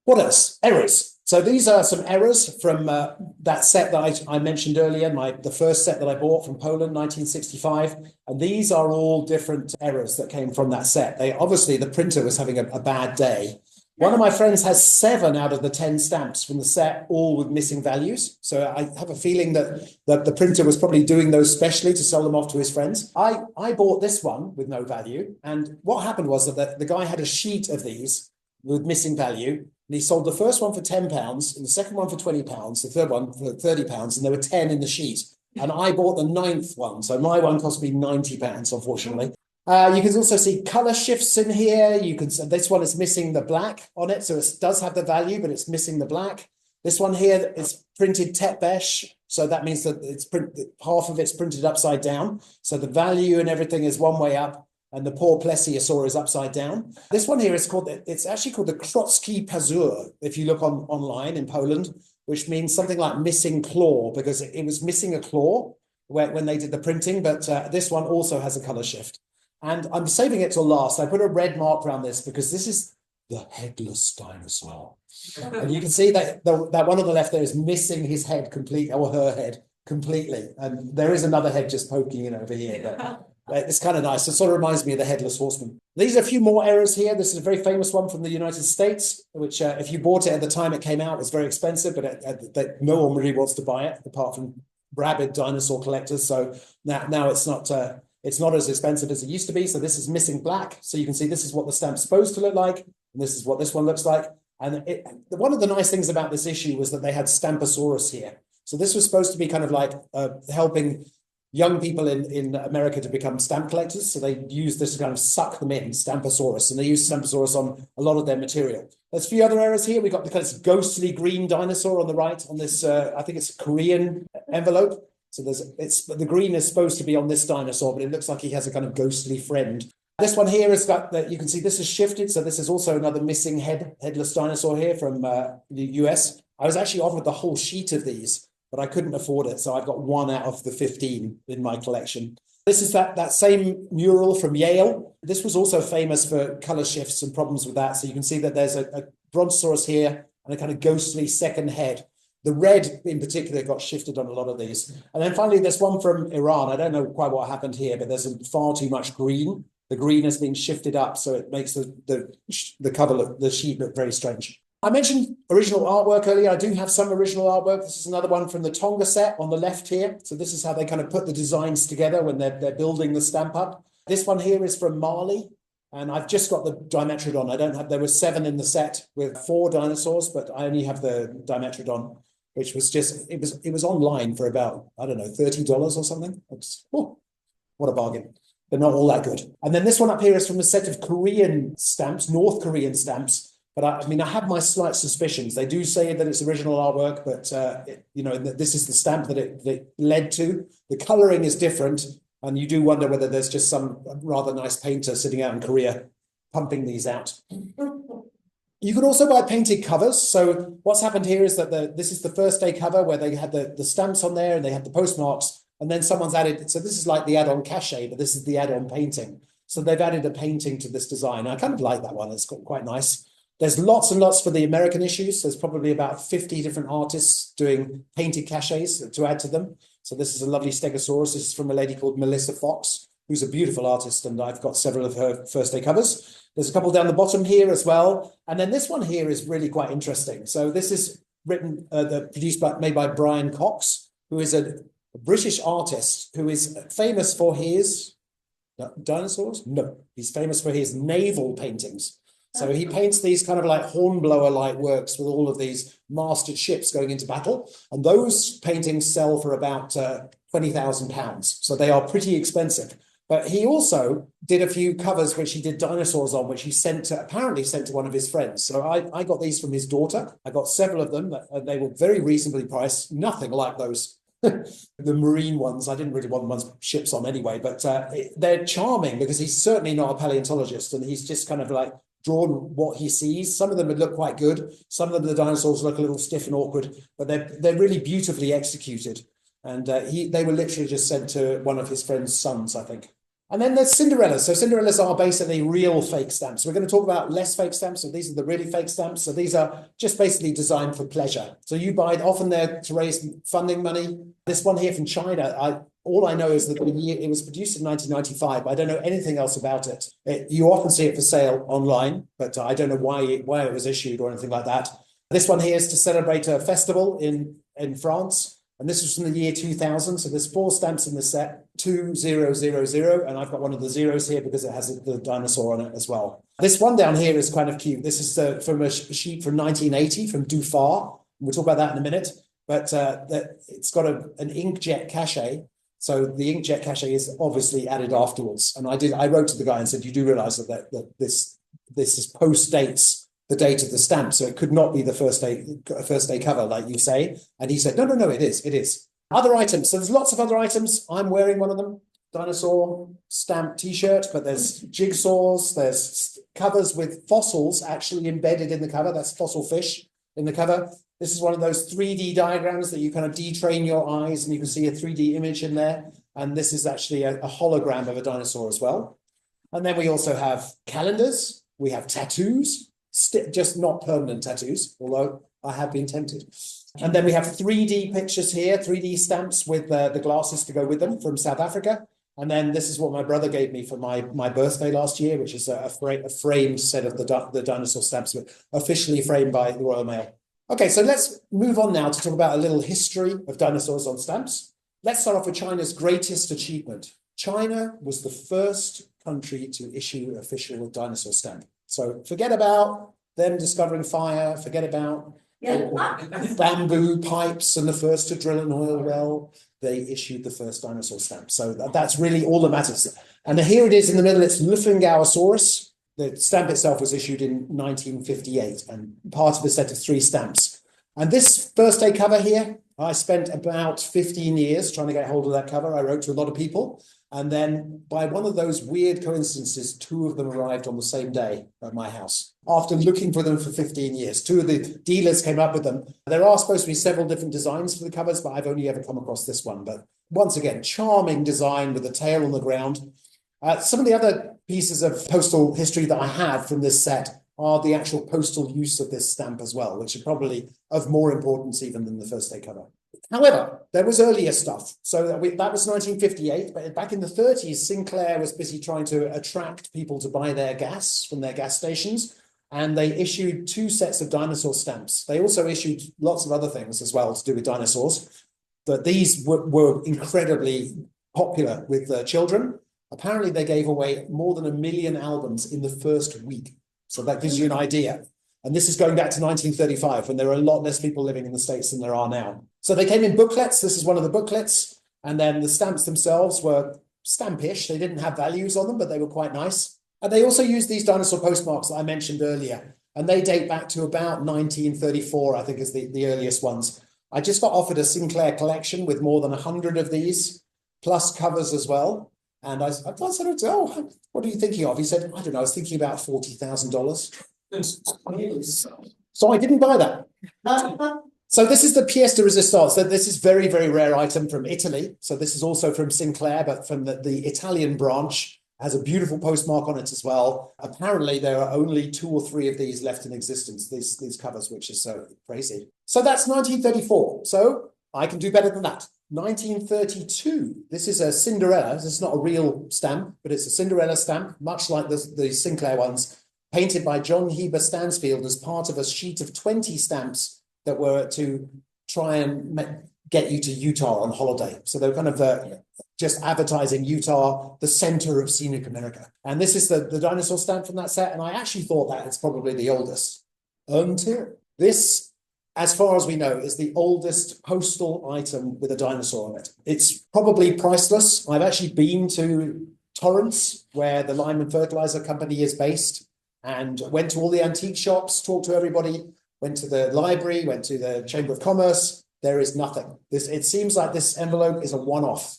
B: What else? Errors. So these are some errors from that set that I mentioned earlier, the first set that I bought from Poland, 1965. And these are all different errors that came from that set. Obviously, the printer was having a bad day. One of my friends has 7 out of the 10 stamps from the set, all with missing values. So I have a feeling that the printer was probably doing those specially to sell them off to his friends. I bought this one with no value. And what happened was that the guy had a sheet of these with missing value. And he sold the first one for £10, and the second one for £20, the third one for £30, and there were 10 in the sheet. And I bought the 9th one. So my one cost me £90, unfortunately. You can also see color shifts in here. This one is missing the black on it. So it does have the value, but it's missing the black. This one here is printed tepesh. So that means that half of it's printed upside down. So the value and everything is one way up, and the poor plesiosaur is upside down. This one here it's actually called the Krocki Pazur, if you look online in Poland, which means something like missing claw, because it was missing a claw when they did the printing. But this one also has a color shift. And I'm saving it till last. I put a red mark around this because this is the headless dinosaur. And you can see that one on the left there is missing his head completely, or her head completely. And there is another head just poking in over here, but it's kind of nice. It sort of reminds me of the Headless Horseman. These are a few more errors here. This is a very famous one from the United States, which if you bought it at the time it came out, it's very expensive, but no one really wants to buy it apart from rabid dinosaur collectors. So now it's not as expensive as it used to be. So this is missing black. So you can see this is what the stamp's supposed to look like. And this is what this one looks like. And one of the nice things about this issue was that they had Stamposaurus here. So this was supposed to be kind of like helping young people in America to become stamp collectors. So they used this to kind of suck them in, Stamposaurus, and they used Stamposaurus on a lot of their material. There's a few other errors here. We've got the kind of ghostly green dinosaur on the right on this, I think it's a Korean envelope. So the green is supposed to be on this dinosaur, but it looks like he has a kind of ghostly friend. This one here has got that, you can see this is shifted. So this is also another missing headless dinosaur here from the US. I was actually offered the whole sheet of these, but I couldn't afford it. So I've got one out of the 15 in my collection. This is that same mural from Yale. This was also famous for color shifts and problems with that. So you can see that there's a brontosaurus here and a kind of ghostly second head. The red in particular got shifted on a lot of these. And then finally, there's one from Iran. I don't know quite what happened here, but there's far too much green. The green has been shifted up, so it makes the cover look, the sheet look very strange. I mentioned original artwork earlier. I do have some original artwork. This is another one from the Tonga set on the left here. So this is how they kind of put the designs together when they're building the stamp up. This one here is from Mali, and I've just got the Dimetrodon. There were 7 in the set with 4 dinosaurs, but I only have the Dimetrodon, which was just, it was online for about, I don't know, $30 or something. What a bargain. They're not all that good. And then this one up here is from a set of Korean stamps, North Korean stamps. But I mean, I have my slight suspicions. They do say that it's original artwork, but this is the stamp that it led to. The coloring is different, and you do wonder whether there's just some rather nice painter sitting out in Korea pumping these out. You can also buy painted covers. So what's happened here is that this is the first day cover where they had the stamps on there and they had the postmarks, and then someone's added. So this is like the add-on cachet, but this is the add-on painting. So they've added a painting to this design. I kind of like that one. It's quite nice. There's lots and lots for the American issues. There's probably about 50 different artists doing painted cachets to add to them. So this is a lovely Stegosaurus. This is from a lady called Melissa Fox, who's a beautiful artist, and I've got several of her first day covers. There's a couple down the bottom here as well. And then this one here is really quite interesting. So this is made by Brian Cox, who is a British artist who is famous for his dinosaurs? No, he's famous for his naval paintings. So he paints these kind of like hornblower-like works with all of these masted ships going into battle. And those paintings sell for about £20,000. So they are pretty expensive. But he also did a few covers which he did dinosaurs on, which he apparently sent to one of his friends. So I got these from his daughter. I got several of them. They were very reasonably priced, nothing like those. The marine ones. I didn't really want them on ships on anyway, but they're charming because he's certainly not a paleontologist, and he's just kind of like drawn what he sees. Some of them would look quite good. Some of them, the dinosaurs look a little stiff and awkward, but they're really beautifully executed. And they were literally just sent to one of his friend's sons, I think. And then there's Cinderellas. So Cinderellas are basically real fake stamps. We're going to talk about less fake stamps. So these are the really fake stamps. So these are just basically designed for pleasure. So you buy it, often they're to raise funding money. This one here from China, all I know is that it was produced in 1995. I don't know anything else about it. You often see it for sale online, but I don't know why it was issued or anything like that. This one here is to celebrate a festival in France. And this was from the year 2000. So there's 4 stamps in the set, 2000. And I've got one of the zeros here because it has the dinosaur on it as well. This one down here is kind of cute. This is from a sheet from 1980 from Dufar. We'll talk about that in a minute. But it's got an inkjet cachet. So the inkjet cachet is obviously added afterwards. And I wrote to the guy and said, you do realize that this is post-dates the date of the stamp, so it could not be the first day cover, like you say. And he said, no, it is. Other items. So there's lots of other items. I'm wearing one of them. Dinosaur stamp T-shirt, but there's jigsaws. There's covers with fossils actually embedded in the cover. That's fossil fish in the cover. This is one of those 3D diagrams that you kind of detrain your eyes and you can see a 3D image in there. And this is actually a hologram of a dinosaur as well. And then we also have calendars. We have tattoos. Just not permanent tattoos, although I have been tempted. And then we have 3D pictures here, 3D stamps with the glasses to go with them from South Africa. And then this is what my brother gave me for my birthday last year, which is a framed set of the dinosaur stamps, officially framed by the Royal Mail. Okay, so let's move on now to talk about a little history of dinosaurs on stamps. Let's start off with China's greatest achievement. China was the first country to issue an official dinosaur stamp. So forget about them discovering fire, forget about bamboo pipes and the first to drill an oil well. They issued the first dinosaur stamp. So that's really all that matters. And here it is in the middle, it's Luffingaosaurus. The stamp itself was issued in 1958 and part of a set of 3 stamps. And this first day cover here, I spent about 15 years trying to get hold of that cover. I wrote to a lot of people. And then by one of those weird coincidences, 2 of them arrived on the same day at my house. After looking for them for 15 years, 2 of the dealers came up with them. There are supposed to be several different designs for the covers, but I've only ever come across this one. But once again, charming design with the tail on the ground. Some of the other pieces of postal history that I have from this set are the actual postal use of this stamp as well, which are probably of more importance even than the first day cover. However, there was earlier stuff. So that was 1958, but back in the 30s, Sinclair was busy trying to attract people to buy their gas from their gas stations. And they issued 2 sets of dinosaur stamps. They also issued lots of other things as well to do with dinosaurs. But these were incredibly popular with children. Apparently, they gave away more than 1 million albums in the first week. So that gives you an idea. And this is going back to 1935, when there were a lot less people living in the States than there are now. So they came in booklets. This is one of the booklets. And then the stamps themselves were stampish. They didn't have values on them, but they were quite nice. And they also used these dinosaur postmarks that I mentioned earlier. And they date back to about 1934, I think is the earliest ones. I just got offered a Sinclair collection with more than 100 of these, plus covers as well. And I said, oh, what are you thinking of? He said, I don't know, I was thinking about $40,000. So I didn't buy that. So this is the pièce de résistance. So this is very, very rare item from Italy. So this is also from Sinclair, but from the Italian branch. Has a beautiful postmark on it as well. Apparently, there are only 2 or 3 of these left in existence, these covers, which is so crazy. So that's 1934. So I can do better than that. 1932. This is a Cinderella. This is not a real stamp, but it's a Cinderella stamp, much like the Sinclair ones, painted by John Heber Stansfield as part of a sheet of 20 stamps that were to try and get you to Utah on holiday. So they're kind of just advertising Utah, the center of scenic America. And this is the dinosaur stamp from that set. And I actually thought that it's probably the oldest. Until this, as far as we know, is the oldest postal item with a dinosaur on it. It's probably priceless. I've actually been to Torrance, where the Lyman Fertilizer Company is based, and went to all the antique shops, talked to everybody, went to the library, went to the Chamber of Commerce. There is nothing. It seems like this envelope is a one-off,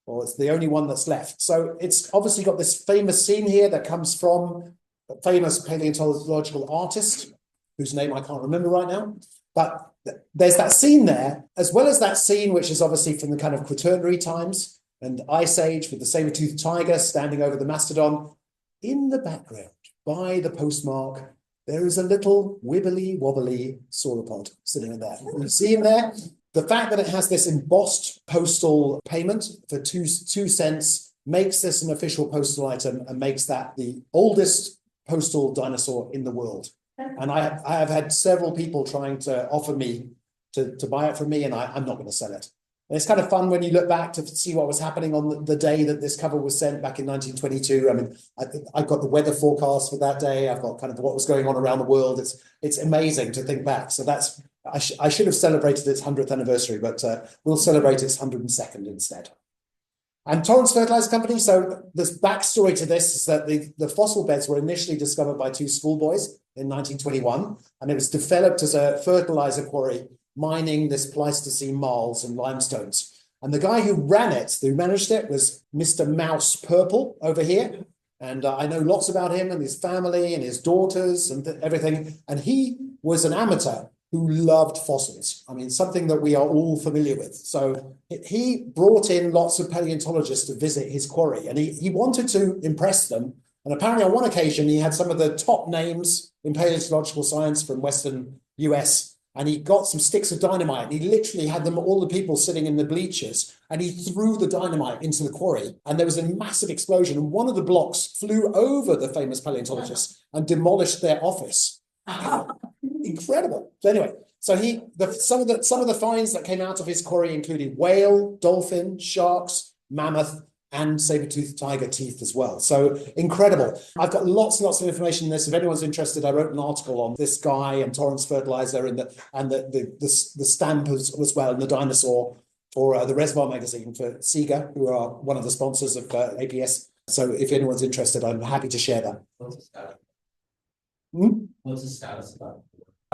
B: or it's the only one that's left. So it's obviously got this famous scene here that comes from a famous paleontological artist, whose name I can't remember right now. But there's that scene there, as well as that scene, which is obviously from the kind of Quaternary times and Ice Age with the saber-toothed tiger standing over the mastodon. In the background, by the postmark, there is a little wibbly wobbly sauropod sitting in there. You see him there? The fact that it has this embossed postal payment for 2 cents makes this an official postal item and makes that the oldest postal dinosaur in the world. And I have had several people trying to offer me to buy it from me, and I'm not going to sell it. And it's kind of fun when you look back to see what was happening on the day that this cover was sent back in 1922. I mean, I've got the weather forecast for that day. I've got kind of what was going on around the world. It's amazing to think back. So I should have celebrated its 100th anniversary, but we'll celebrate its 102nd instead. And Torrance Fertilizer Company. So this backstory to this is that the fossil beds were initially discovered by 2 schoolboys in 1921, and it was developed as a fertilizer quarry, mining this Pleistocene marls and limestones. And the guy who ran it, who managed it, was Mr. Mouse Purple over here. And I know lots about him and his family and his daughters and everything. And he was an amateur who loved fossils. I mean, something that we are all familiar with. So he brought in lots of paleontologists to visit his quarry, and he wanted to impress them. And apparently on one occasion, he had some of the top names in paleontological science from Western US and he got some sticks of dynamite, and he literally had them, all the people sitting in the bleachers, and he threw the dynamite into the quarry, and there was a massive explosion, and one of the blocks flew over the famous paleontologist and demolished their office. Incredible. So anyway, so some of the finds that came out of his quarry included whale, dolphin, sharks, mammoth, and saber-toothed tiger teeth as well. So incredible. I've got lots and lots of information on this. If anyone's interested, I wrote an article on this guy and Torrance Fertilizer and the stamp as well, and the dinosaur for the Reservoir magazine for Sega, who are one of the sponsors of APS. So if anyone's interested, I'm happy to share that.
C: What's the status?
B: Hmm?
C: What's the status about?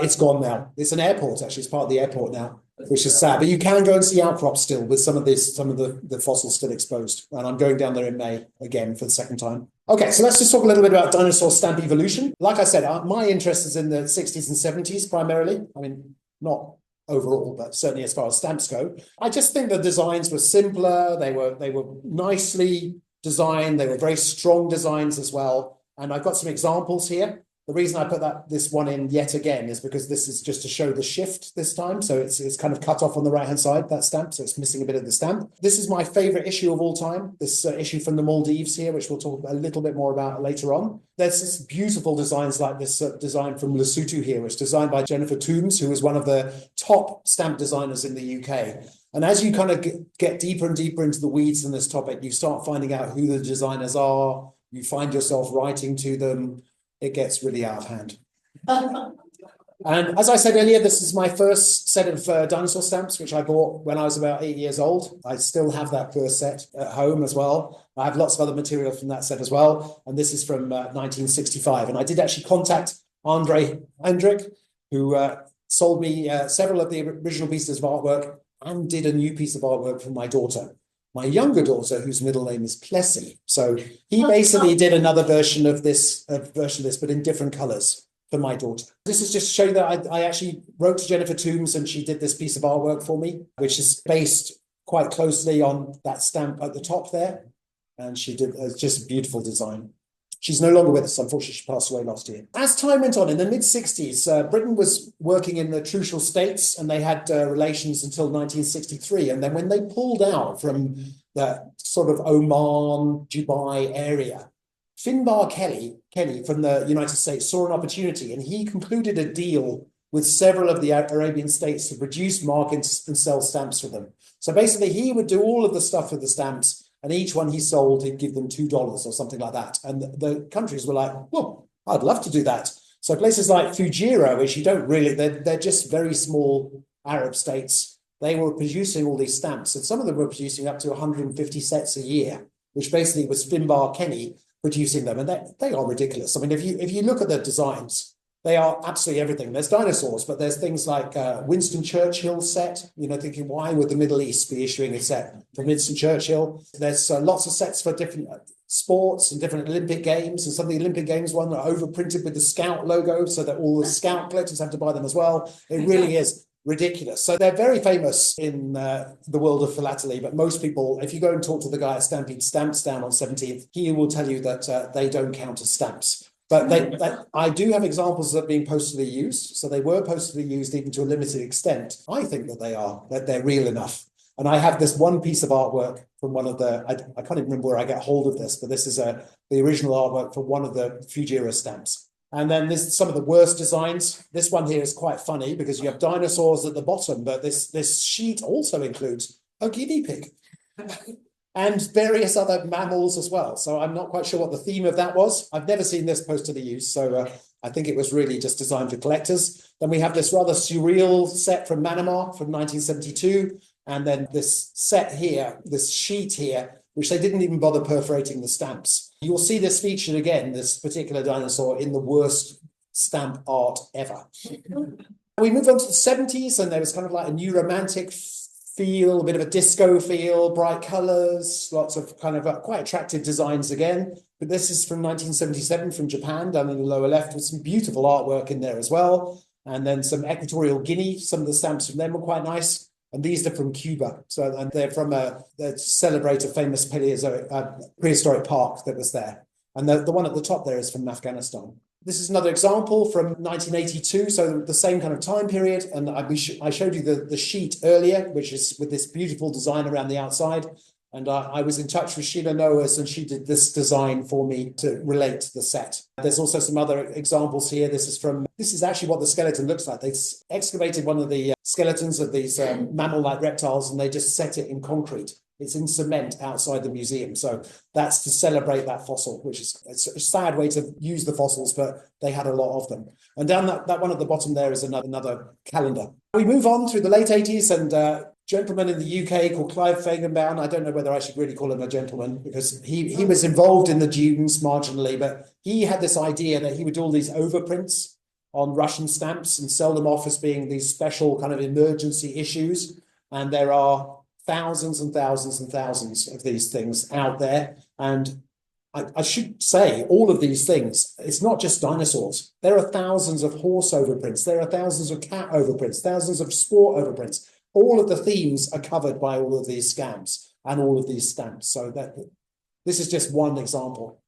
B: It's gone now. It's an airport, actually. It's part of the airport now, which is sad. But you can go and see outcrops still with some of the fossils still exposed. And I'm going down there in May again for the second time. Okay, so let's just talk a little bit about dinosaur stamp evolution. Like I said, my interest is in the 60s and 70s primarily. I mean, not overall, but certainly as far as stamps go. I just think the designs were simpler. They were nicely designed. They were very strong designs as well. And I've got some examples here. The reason I put this one in yet again is because this is just to show the shift this time. So it's kind of cut off on the right-hand side, that stamp. So it's missing a bit of the stamp. This is my favorite issue of all time. This issue from the Maldives here, which we'll talk a little bit more about later on. There's this beautiful designs like this design from Lesotho here, which is designed by Jennifer Toombs, who is one of the top stamp designers in the UK. And as you kind of get deeper and deeper into the weeds in this topic, you start finding out who the designers are. You find yourself writing to them. It gets really out of hand. And as I said earlier, this is my first set of dinosaur stamps, which I bought when I was about 8 years old. I still have that first set at home as well. I have lots of other material from that set as well. And this is from 1965. And I did actually contact Andre Hendrick, who sold me several of the original pieces of artwork and did a new piece of artwork for my daughter. My younger daughter, whose middle name is Plessy. So he basically did another version of this, but in different colors for my daughter. This is just to show you that I actually wrote to Jennifer Toombs and she did this piece of artwork for me, which is based quite closely on that stamp at the top there. And she did just a beautiful design. She's no longer with us. Unfortunately, she passed away last year. As time went on, in the mid-60s, Britain was working in the Trucial States, and they had relations until 1963. And then when they pulled out from the sort of Oman, Dubai area, Finbar Kelly from the United States saw an opportunity, and he concluded a deal with several of the Arabian states to produce, mark, and sell stamps for them. So basically, he would do all of the stuff for the stamps, and each one he sold, he'd give them $2 or something like that. And the countries were like, well, I'd love to do that. So places like Fujairah, which you don't really, they're just very small Arab states. They were producing all these stamps, and some of them were producing up to 150 sets a year, which basically was Finbar Kenny producing them. And they are ridiculous. I mean, if you look at the designs, they are absolutely everything. There's dinosaurs, but there's things like Winston Churchill's set, thinking, why would the Middle East be issuing a set from Winston Churchill? There's lots of sets for different sports and different Olympic games. And some of the Olympic games one are overprinted with the Scout logo so that all the Scout collectors have to buy them as well. It really is ridiculous. So they're very famous in the world of philately, but most people, if you go and talk to the guy at Stampede Stamps down on 17th, he will tell you that they don't count as stamps. But I do have examples of being postally used. So they were postally used even to a limited extent. I think that they're real enough. And I have this one piece of artwork from one of I can't even remember where I get hold of this, but this is the original artwork for one of the Fujairah stamps. And then there's some of the worst designs. This one here is quite funny because you have dinosaurs at the bottom, but this sheet also includes a guinea pig. And various other mammals as well. So I'm not quite sure what the theme of that was. I've never seen this postally used, so I think it was really just designed for collectors. Then we have this rather surreal set from Manama from 1972, and then this set here, this sheet here, which they didn't even bother perforating the stamps. You'll see this featured again, this particular dinosaur, in the worst stamp art ever. We moved on to the 70s, and there was kind of like a new romantic feel, a bit of a disco feel, bright colors, lots of kind of quite attractive designs again. But this is from 1977 from Japan, down in the lower left, with some beautiful artwork in there as well. And then some Equatorial Guinea. Some of the stamps from them were quite nice. And these are from Cuba. So and they're from they celebrate a famous prehistoric park that was there. And the one at the top there is from Afghanistan. This is another example from 1982, so the same kind of time period. And I showed you the sheet earlier, which is with this beautiful design around the outside. And I was in touch with Jon Noad, and she did this design for me to relate to the set. There's also some other examples here. This is actually what the skeleton looks like. They excavated one of the skeletons of these mammal-like reptiles, and they just set it in concrete. It's in cement outside the museum. So that's to celebrate that fossil, which is a sad way to use the fossils, but they had a lot of them. And down that one at the bottom there is another calendar. We move on through the late 80s, and a gentleman in the UK called Clive Fagenbaum. I don't know whether I should really call him a gentleman, because he was involved in the dunes marginally, but he had this idea that he would do all these overprints on Russian stamps and sell them off as being these special kind of emergency issues. And there are thousands and thousands and thousands of these things out there. And I should say, all of these things, it's not just dinosaurs. There are thousands of horse overprints. There are thousands of cat overprints, thousands of sport overprints. All of the themes are covered by all of these scams and all of these stamps. So this is just one example.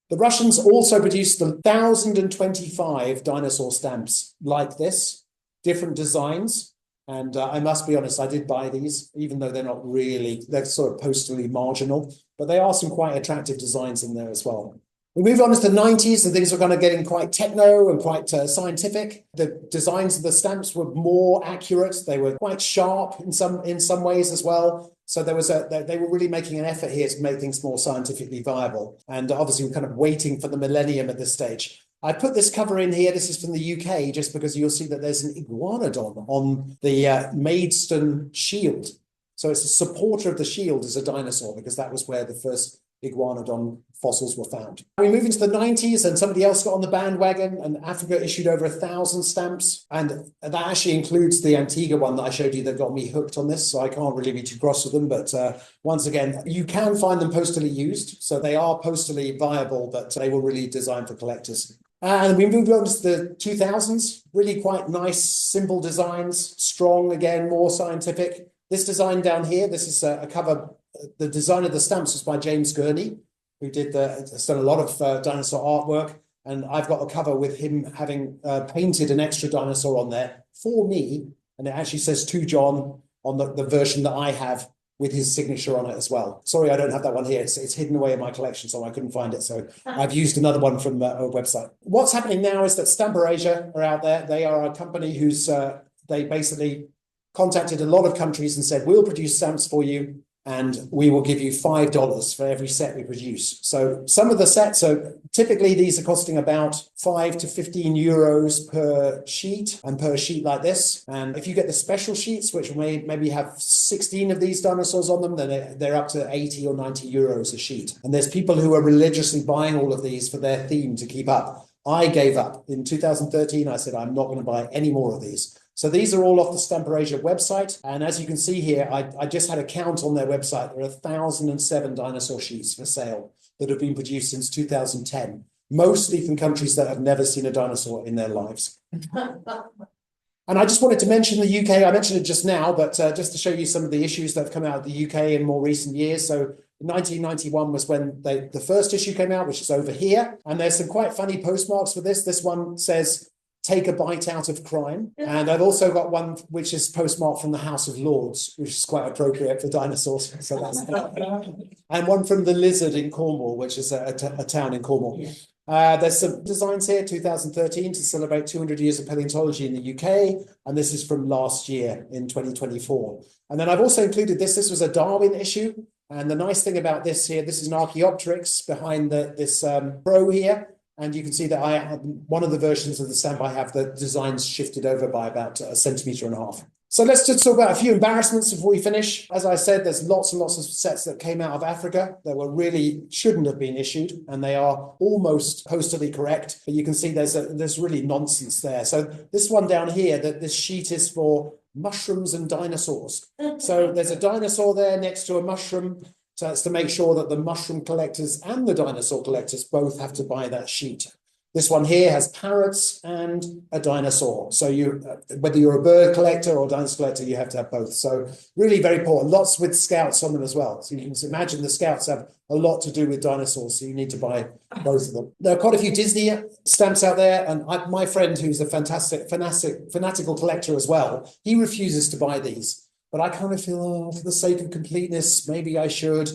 B: The Russians also produced 1,025 dinosaur stamps like this, different designs. And I must be honest, I did buy these, even though they're sort of postally marginal, but they are some quite attractive designs in there as well. We move on to the 90s, and things were kind of getting quite techno and quite scientific. The designs of the stamps were more accurate. They were quite sharp in some ways as well. So they were really making an effort here to make things more scientifically viable. And obviously we're kind of waiting for the millennium at this stage. I put this cover in here. This is from the UK, just because you'll see that there's an iguanodon on the Maidstone shield. So it's a supporter of the shield as a dinosaur, because that was where the first iguanodon fossils were found. We move into the 90s, and somebody else got on the bandwagon, and Africa issued over 1,000 stamps. And that actually includes the Antigua one that I showed you that got me hooked on this. So I can't really be too cross with them. But once again, you can find them postally used. So they are postally viable, but they were really designed for collectors. And we moved on to the 2000s, really quite nice, simple designs, strong, again, more scientific. This design down here, this is a cover. The design of the stamps was by James Gurney, who has done a lot of dinosaur artwork. And I've got a cover with him having painted an extra dinosaur on there for me. And it actually says to John on the version that I have, with his signature on it as well. Sorry, I don't have that one here. It's hidden away in my collection, so I couldn't find it. So I've used another one from a website. What's happening now is that Stamperasia are out there. They are a company they basically contacted a lot of countries and said, we'll produce stamps for you, and we will give you $5 for every set we produce. So some of the sets typically these are costing about 5 to 15 euros per sheet, and per sheet like this. And if you get the special sheets, which maybe have 16 of these dinosaurs on them, then they're up to 80 or 90 euros a sheet. And there's people who are religiously buying all of these for their theme to keep up. I gave up. In 2013, I said, I'm not going to buy any more of these. So these are all off the Stamperasia website. And as you can see here, I just had a count on their website. There are 1,007 dinosaur sheets for sale that have been produced since 2010, mostly from countries that have never seen a dinosaur in their lives. And I just wanted to mention the UK. I mentioned it just now, but just to show you some of the issues that have come out of the UK in more recent years. So 1991 was when the first issue came out, which is over here. And there's some quite funny postmarks for this. This one says, take a bite out of crime. And I've also got one which is postmarked from the House of Lords, which is quite appropriate for dinosaurs. So that's and one from the Lizard in Cornwall, which is a town in Cornwall. There's some designs here, 2013, to celebrate 200 years of paleontology in the UK. And this is from last year in 2024. And then I've also included this. This was a Darwin issue. And the nice thing about this here, this is an Archaeopteryx behind this pro here. And you can see that I have one of the versions of the stamp I have, the designs shifted over by about 1.5 centimeters. So let's just talk about a few embarrassments before we finish. As I said, there's lots and lots of sets that came out of Africa that shouldn't have been issued, and they are almost postally correct. But you can see there's really nonsense there. So this one down here, this sheet is for mushrooms and dinosaurs. So there's a dinosaur there next to a mushroom. So that's to make sure that the mushroom collectors and the dinosaur collectors both have to buy that sheet. This one here has parrots and a dinosaur. So you, whether you're a bird collector or dinosaur collector, you have to have both. So really very important. Lots with scouts on them as well. So you can imagine the scouts have a lot to do with dinosaurs. So you need to buy both of them. There are quite a few Disney stamps out there. And my friend, who's a fanatical collector as well, he refuses to buy these. But I kind of feel, oh, for the sake of completeness, maybe I should.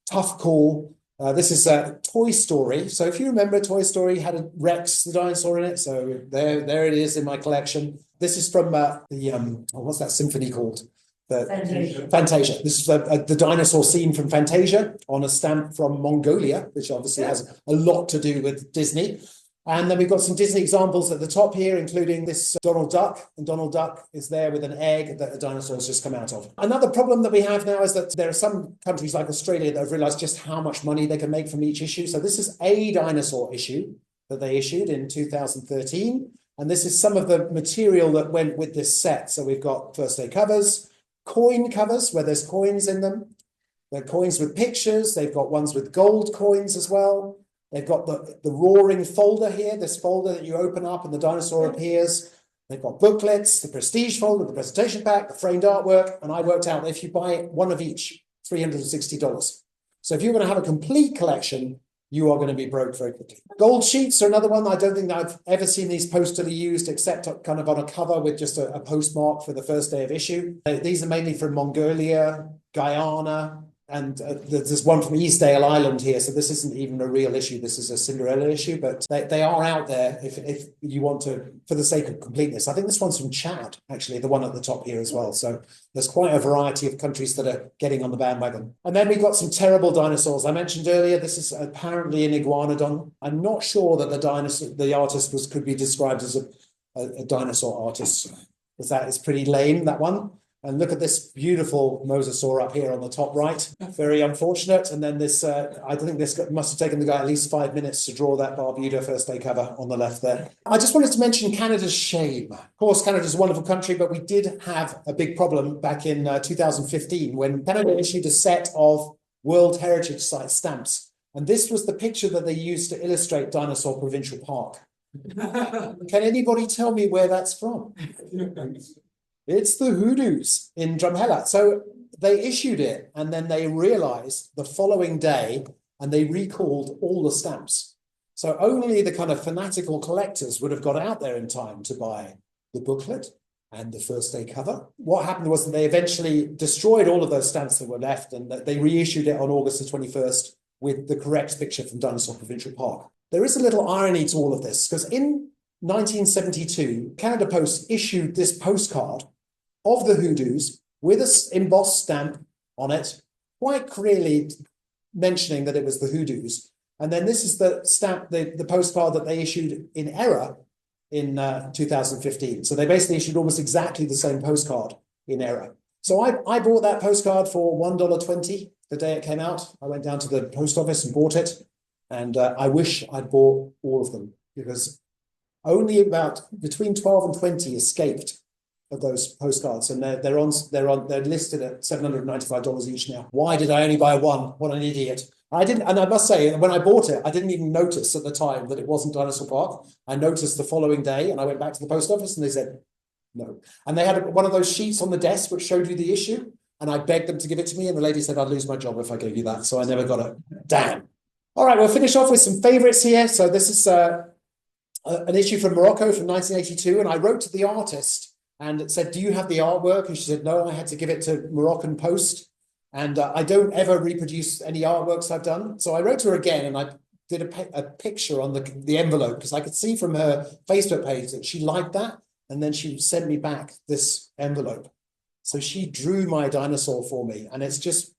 B: Tough call. This is Toy Story. So if you remember, Toy Story had a Rex, the dinosaur, in it. So there it is in my collection. This is from what's that symphony called?
C: Fantasia.
B: Fantasia. This is the dinosaur scene from Fantasia on a stamp from Mongolia, which obviously has a lot to do with Disney. And then we've got some Disney examples at the top here, including this Donald Duck. And Donald Duck is there with an egg that a dinosaur's just come out of. Another problem that we have now is that there are some countries like Australia that have realized just how much money they can make from each issue. So this is a dinosaur issue that they issued in 2013. And this is some of the material that went with this set. So we've got first day covers, coin covers where there's coins in them. They're coins with pictures. They've got ones with gold coins as well. They've got the roaring folder here, this folder that you open up and the dinosaur appears. They've got booklets, the prestige folder, the presentation pack, the framed artwork. And I worked out that if you buy one of each, $360. So if you're going to have a complete collection, you are going to be broke very quickly. Gold sheets are another one. I don't think I've ever seen these postally used except kind of on a cover with just a postmark for the first day of issue. These are mainly from Mongolia, Guyana, and there's one from Eastdale Island here. So this isn't even a real issue. This is a Cinderella issue, but they are out there if you want to, for the sake of completeness. I think this one's from Chad, actually, the one at the top here as well. So there's quite a variety of countries that are getting on the bandwagon. And then we've got some terrible dinosaurs. I mentioned earlier, this is apparently an iguanodon. I'm not sure that the artist could be described as a dinosaur artist, because that is pretty lame, that one. And look at this beautiful mosasaur up here on the top right. Very unfortunate. And then this, I think this must have taken the guy at least 5 minutes to draw that Barbuda first day cover on the left there. I just wanted to mention Canada's shame. Of course, Canada's a wonderful country, but we did have a big problem back in 2015 when Canada issued a set of World Heritage Site stamps. And this was the picture that they used to illustrate Dinosaur Provincial Park. Can anybody tell me where that's from? It's the Hoodoos in Drumheller. So they issued it and then they realized the following day and they recalled all the stamps. So only the kind of fanatical collectors would have got out there in time to buy the booklet and the first day cover. What happened was that they eventually destroyed all of those stamps that were left and they reissued it on August the 21st with the correct picture from Dinosaur Provincial Park. There is a little irony to all of this because in 1972, Canada Post issued this postcard of the Hoodoos with an embossed stamp on it, quite clearly mentioning that it was the Hoodoos. And then this is the stamp, the postcard that they issued in error in 2015. So they basically issued almost exactly the same postcard in error. So I bought that postcard for $1.20 the day it came out. I went down to the post office and bought it. And I wish I'd bought all of them because only about between 12 and 20 escaped of those postcards, and they're listed at $795 each now. Why did I only buy one? What an idiot! I didn't, and I must say, when I bought it, I didn't even notice at the time that it wasn't Dinosaur Park. I noticed the following day, and I went back to the post office, and they said no. And they had one of those sheets on the desk which showed you the issue, and I begged them to give it to me, and the lady said I'd lose my job if I gave you that, so I never got it. Damn. All right, we'll finish off with some favorites here. So this is an issue from Morocco from 1982, and I wrote to the artist. And it said, do you have the artwork? And she said, no, I had to give it to Moroccan Post. And I don't ever reproduce any artworks I've done. So I wrote to her again and I did a picture on the envelope because I could see from her Facebook page that she liked that. And then she sent me back this envelope. So she drew my dinosaur for me. And it's just,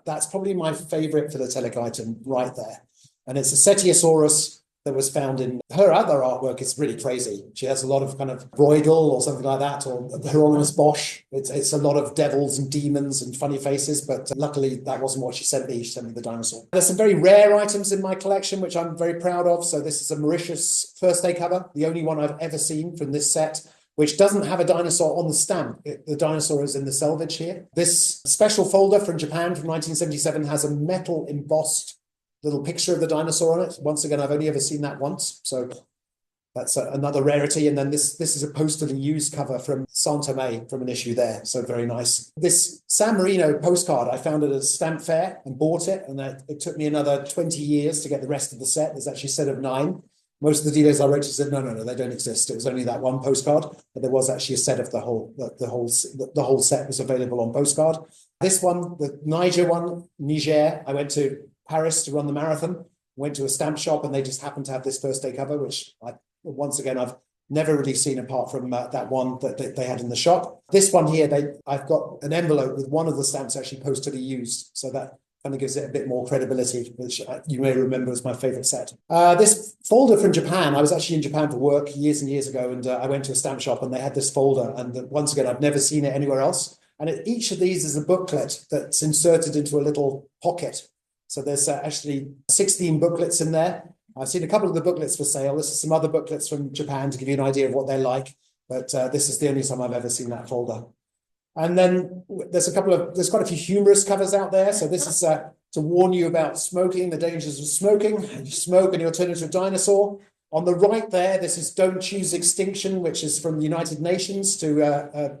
B: that's probably my favorite philatelic item right there. And it's a Cetiosaurus that was found in her other artwork. It's really crazy. She has a lot of kind of Bruegel or something like that, or Hieronymus Bosch. It's a lot of devils and demons and funny faces, but luckily that wasn't what she sent me. She sent me the dinosaur. There's some very rare items in my collection, which I'm very proud of. So this is a Mauritius first day cover, the only one I've ever seen from this set, which doesn't have a dinosaur on the stamp. The dinosaur is in the selvage here. This special folder from Japan from 1977 has a metal embossed little picture of the dinosaur on it. Once again, I've only ever seen that once. So That's another rarity. And then this is a postally used cover from Saint Thomé from an issue there. So very nice. This San Marino postcard, I found it at a stamp fair and bought it. And it took me another 20 years to get the rest of the set. There's actually a set of 9. Most of the dealers I wrote to said, no, they don't exist. It was only that one postcard, but there was actually a set of the whole set was available on postcard. This one, the Niger, I went to Paris to run the marathon, went to a stamp shop, and they just happened to have this first day cover, which once again, I've never really seen apart from that one that they had in the shop. This one here, I've got an envelope with one of the stamps actually postally used. So that kind of gives it a bit more credibility, which you may remember as my favorite set. This folder from Japan, I was actually in Japan for work years and years ago, and I went to a stamp shop and they had this folder. And once again, I've never seen it anywhere else. And each of these is a booklet that's inserted into a little pocket. So there's actually 16 booklets in there. I've seen a couple of the booklets for sale. This is some other booklets from Japan to give you an idea of what they're like. But this is the only time I've ever seen that folder. And then there's quite a few humorous covers out there. So this is to warn you about smoking, the dangers of smoking. You smoke and you'll turn into a dinosaur. On the right there, this is Don't Choose Extinction, which is from the United Nations to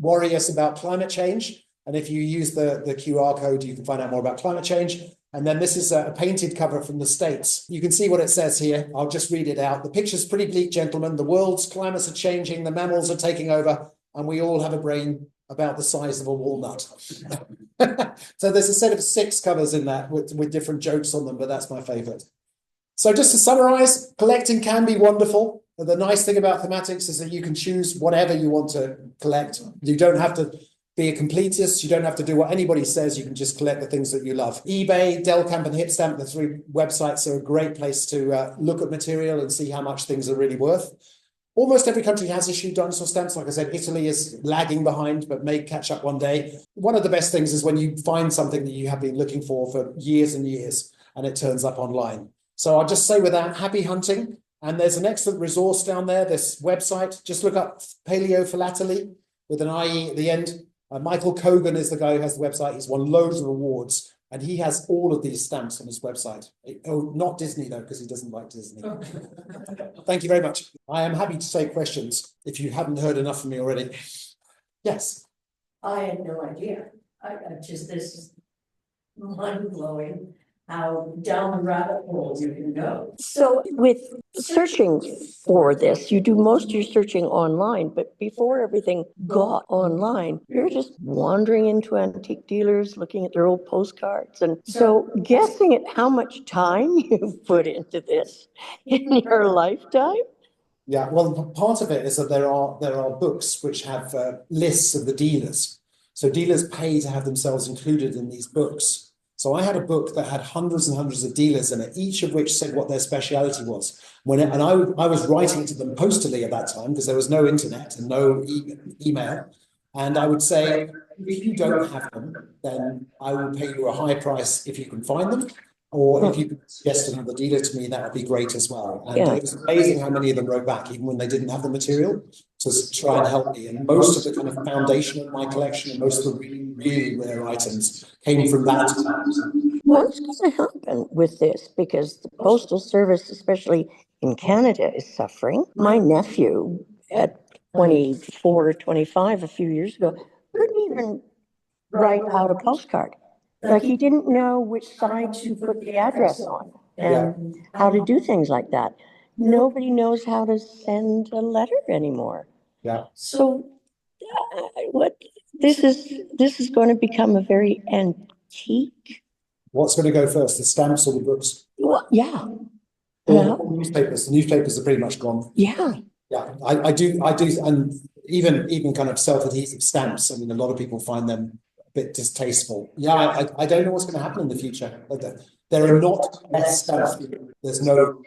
B: worry us about climate change. And if you use the QR code, you can find out more about climate change. And then this is a painted cover from the States. You can see what it says here. I'll just read it out. The picture's pretty bleak, gentlemen. The world's climates are changing. The mammals are taking over. And we all have a brain about the size of a walnut. So there's a set of 6 covers in that with different jokes on them, but that's my favorite. So just to summarize, collecting can be wonderful. The nice thing about thematics is that you can choose whatever you want to collect. You don't have to be a completist. You don't have to do what anybody says. You can just collect the things that you love. eBay, Delcamp, and Hipstamp, the 3 websites, are a great place to look at material and see how much things are really worth. Almost every country has issued dinosaur stamps. Like I said, Italy is lagging behind, but may catch up one day. One of the best things is when you find something that you have been looking for years and years, and it turns up online. So I'll just say with that, happy hunting. And there's an excellent resource down there, this website. Just look up Palaeontologist with an IE at the end. Michael Kogan is the guy who has the website. He's won loads of awards, and he has all of these stamps on his website. Oh, not Disney, though, because he doesn't like Disney. Thank you very much. I am happy to take questions if you haven't heard enough from me already. Yes.
C: I had no idea. This is mind-blowing how down the rabbit hole you can go.
D: So with searching for this, you do most of your searching online, but before everything got online, you're just wandering into antique dealers, looking at their old postcards. And so guessing at how much time you've put into this in your lifetime.
B: Yeah, well, part of it is that there are books which have lists of the dealers. So dealers pay to have themselves included in these books. So I had a book that had hundreds and hundreds of dealers in it, each of which said what their speciality was. I was writing to them postally at that time because there was no internet and no email. And I would say, if you don't have them, then I will pay you a high price if you can find them. Or if you could suggest another dealer to me, that would be great as well. And it was amazing how many of them wrote back, even when they didn't have the material, to try and help me. And most of the kind of foundation of my collection and most of the really, really rare items came from that.
D: What's going to happen with this? Because the Postal Service, especially in Canada, is suffering. My nephew at 24, 25, a few years ago, couldn't even write out a postcard. Like he didn't know which side to put the address on and how to do things like that. Nobody knows how to send a letter anymore.
B: Yeah.
D: So this is going to become a very antique.
B: What's going to go first, the stamps or the books?
D: Well, yeah.
B: Or newspapers. The newspapers are pretty much gone.
D: Yeah.
B: Yeah, I do, and even kind of self-adhesive stamps. I mean, a lot of people find them bit distasteful. Yeah, I don't know what's going to happen in the future. There are not less stamps. There's no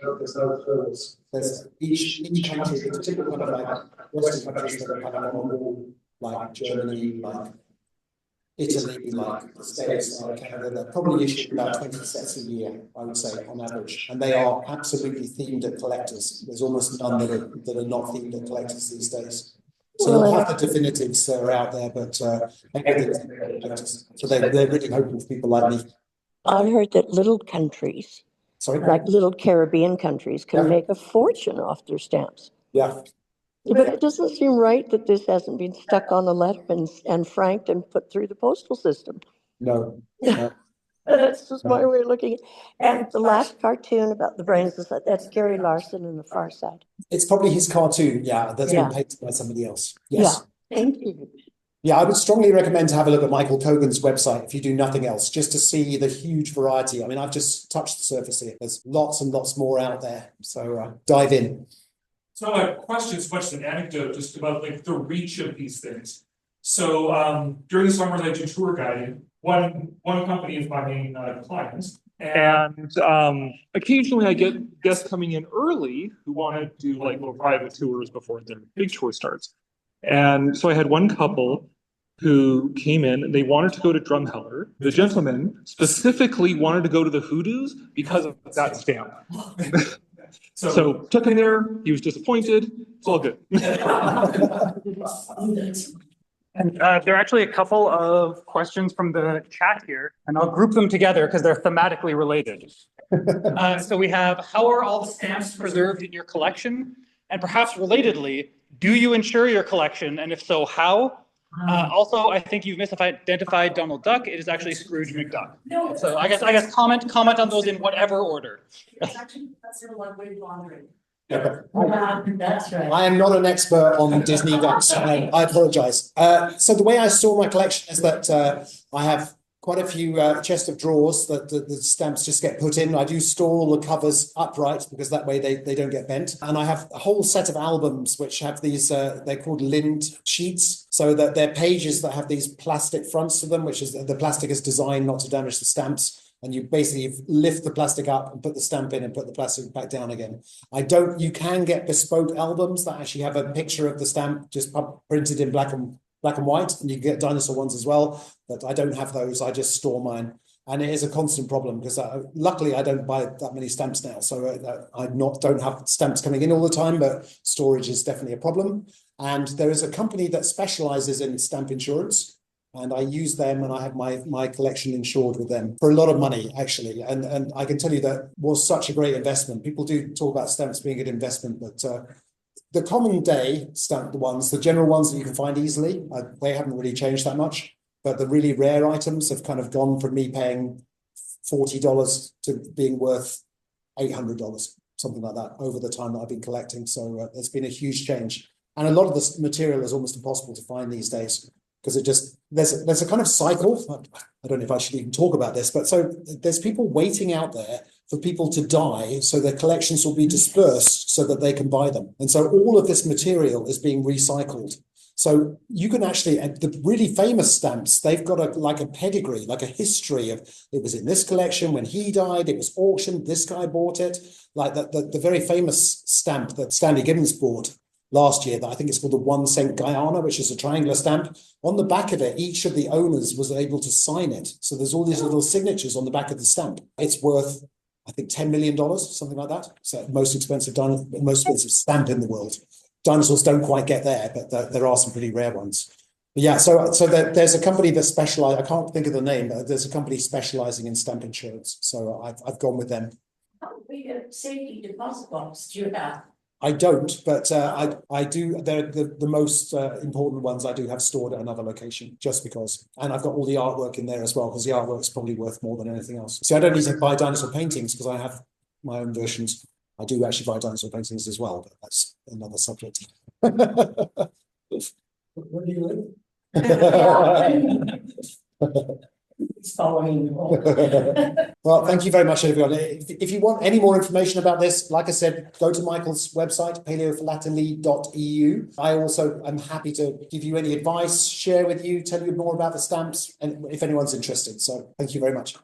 B: frills. There's each country, particularly kind of like Western countries that are kind of on all, like Germany, like Italy, like the States, like Canada, they're probably issuing about 20 sets a year, I would say, on average. And they are absolutely themed at collectors. There's almost none that are not themed at collectors these days. So you'll have the definitives that are out there, but everything's so they're really hoping for people like me.
D: I've heard that little countries
B: Sorry?
D: Like little Caribbean countries can
B: Yeah.
D: make a fortune off their stamps.
B: Yeah.
D: But it doesn't seem right that this hasn't been stuck on a letter and franked and put through the postal system.
B: No. No.
D: That's just my way of looking at it. And the last cartoon about the brains, that's Gary Larson in The Far Side.
B: It's probably his cartoon, that's
D: Yeah.
B: been painted by somebody else. Yes.
D: Yeah, thank you.
B: Yeah, I would strongly recommend to have a look at Michael Cogan's website if you do nothing else, just to see the huge variety. I mean, I've just touched the surface here. There's lots and lots more out there. So dive in.
E: So a question is much an anecdote just about like the reach of these things. So during the summers I do tour guiding. One company is my main client. And occasionally I get guests coming in early who want to do like little private tours before their big tour starts. And so I had one couple who came in and they wanted to go to Drumheller. The gentleman specifically wanted to go to the Hoodoos because of that stamp. So took him there, he was disappointed, it's all good.
F: And there are actually a couple of questions from the chat here, and I'll group them together because they're thematically related. So we have, how are all the stamps preserved in your collection? And perhaps relatedly, do you insure your collection? And if so, how? Also, I think you've misidentified Donald Duck. It is actually Scrooge McDuck.
C: No.
F: So I guess comment on those in whatever order.
C: It's actually, that's in one-way laundry.
B: Yeah.
C: That's right.
B: I am not an expert on Disney ducks. I apologize. So the way I store my collection is that I have quite a few chest of drawers that the stamps just get put in. I do store all the covers upright because that way they don't get bent. And I have a whole set of albums which have these, they're called Lind sheets. So that they're pages that have these plastic fronts to them, which is the plastic is designed not to damage the stamps. And you basically lift the plastic up and put the stamp in and put the plastic back down again. You can get bespoke albums that actually have a picture of the stamp just printed in black and white, and you can get dinosaur ones as well, but I don't have those. I just store mine. And it is a constant problem because luckily I don't buy that many stamps now. So I don't have stamps coming in all the time, but storage is definitely a problem. And there is a company that specializes in stamp insurance. And I use them and I have my collection insured with them for a lot of money, actually. And I can tell you that was such a great investment. People do talk about stamps being an investment, but the common day stamp ones, the general ones that you can find easily, they haven't really changed that much. But the really rare items have kind of gone from me paying $40 to being worth $800, something like that, over the time that I've been collecting. So there's been a huge change. And a lot of this material is almost impossible to find these days. Because there's a kind of cycle. I don't know if I should even talk about this, but so there's people waiting out there for people to die so their collections will be dispersed so that they can buy them. And so all of this material is being recycled. So you can actually, the really famous stamps, they've got a pedigree, like a history of, it was in this collection when he died, it was auctioned, this guy bought it. Like the very famous stamp that Stanley Gibbons bought last year, that I think it's called the 1 cent Guyana, which is a triangular stamp. On the back of it, each of the owners was able to sign it. So there's all these little signatures on the back of the stamp. It's worth, I think, $10 million, something like that. So most expensive stamp in the world. Dinosaurs don't quite get there, but there are some pretty rare ones. But yeah, so there's a company that specializes, I can't think of the name, but there's a company specializing in stamp insurance. So I've gone with them.
C: How big a safety deposit box do you have?
B: I don't, but I do. They're the most important ones I do have stored at another location, just because. And I've got all the artwork in there as well, because the artwork's probably worth more than anything else. See, I don't need to buy dinosaur paintings because I have my own versions. I do actually buy dinosaur paintings as well, but that's another subject.
C: Where do you live? It's following.
B: Well, thank you very much, everyone. If you want any more information about this, like I said, go to Michael's website, palaeontologist.eu. I also am happy to give you any advice, share with you, tell you more about the stamps, and if anyone's interested. So thank you very much.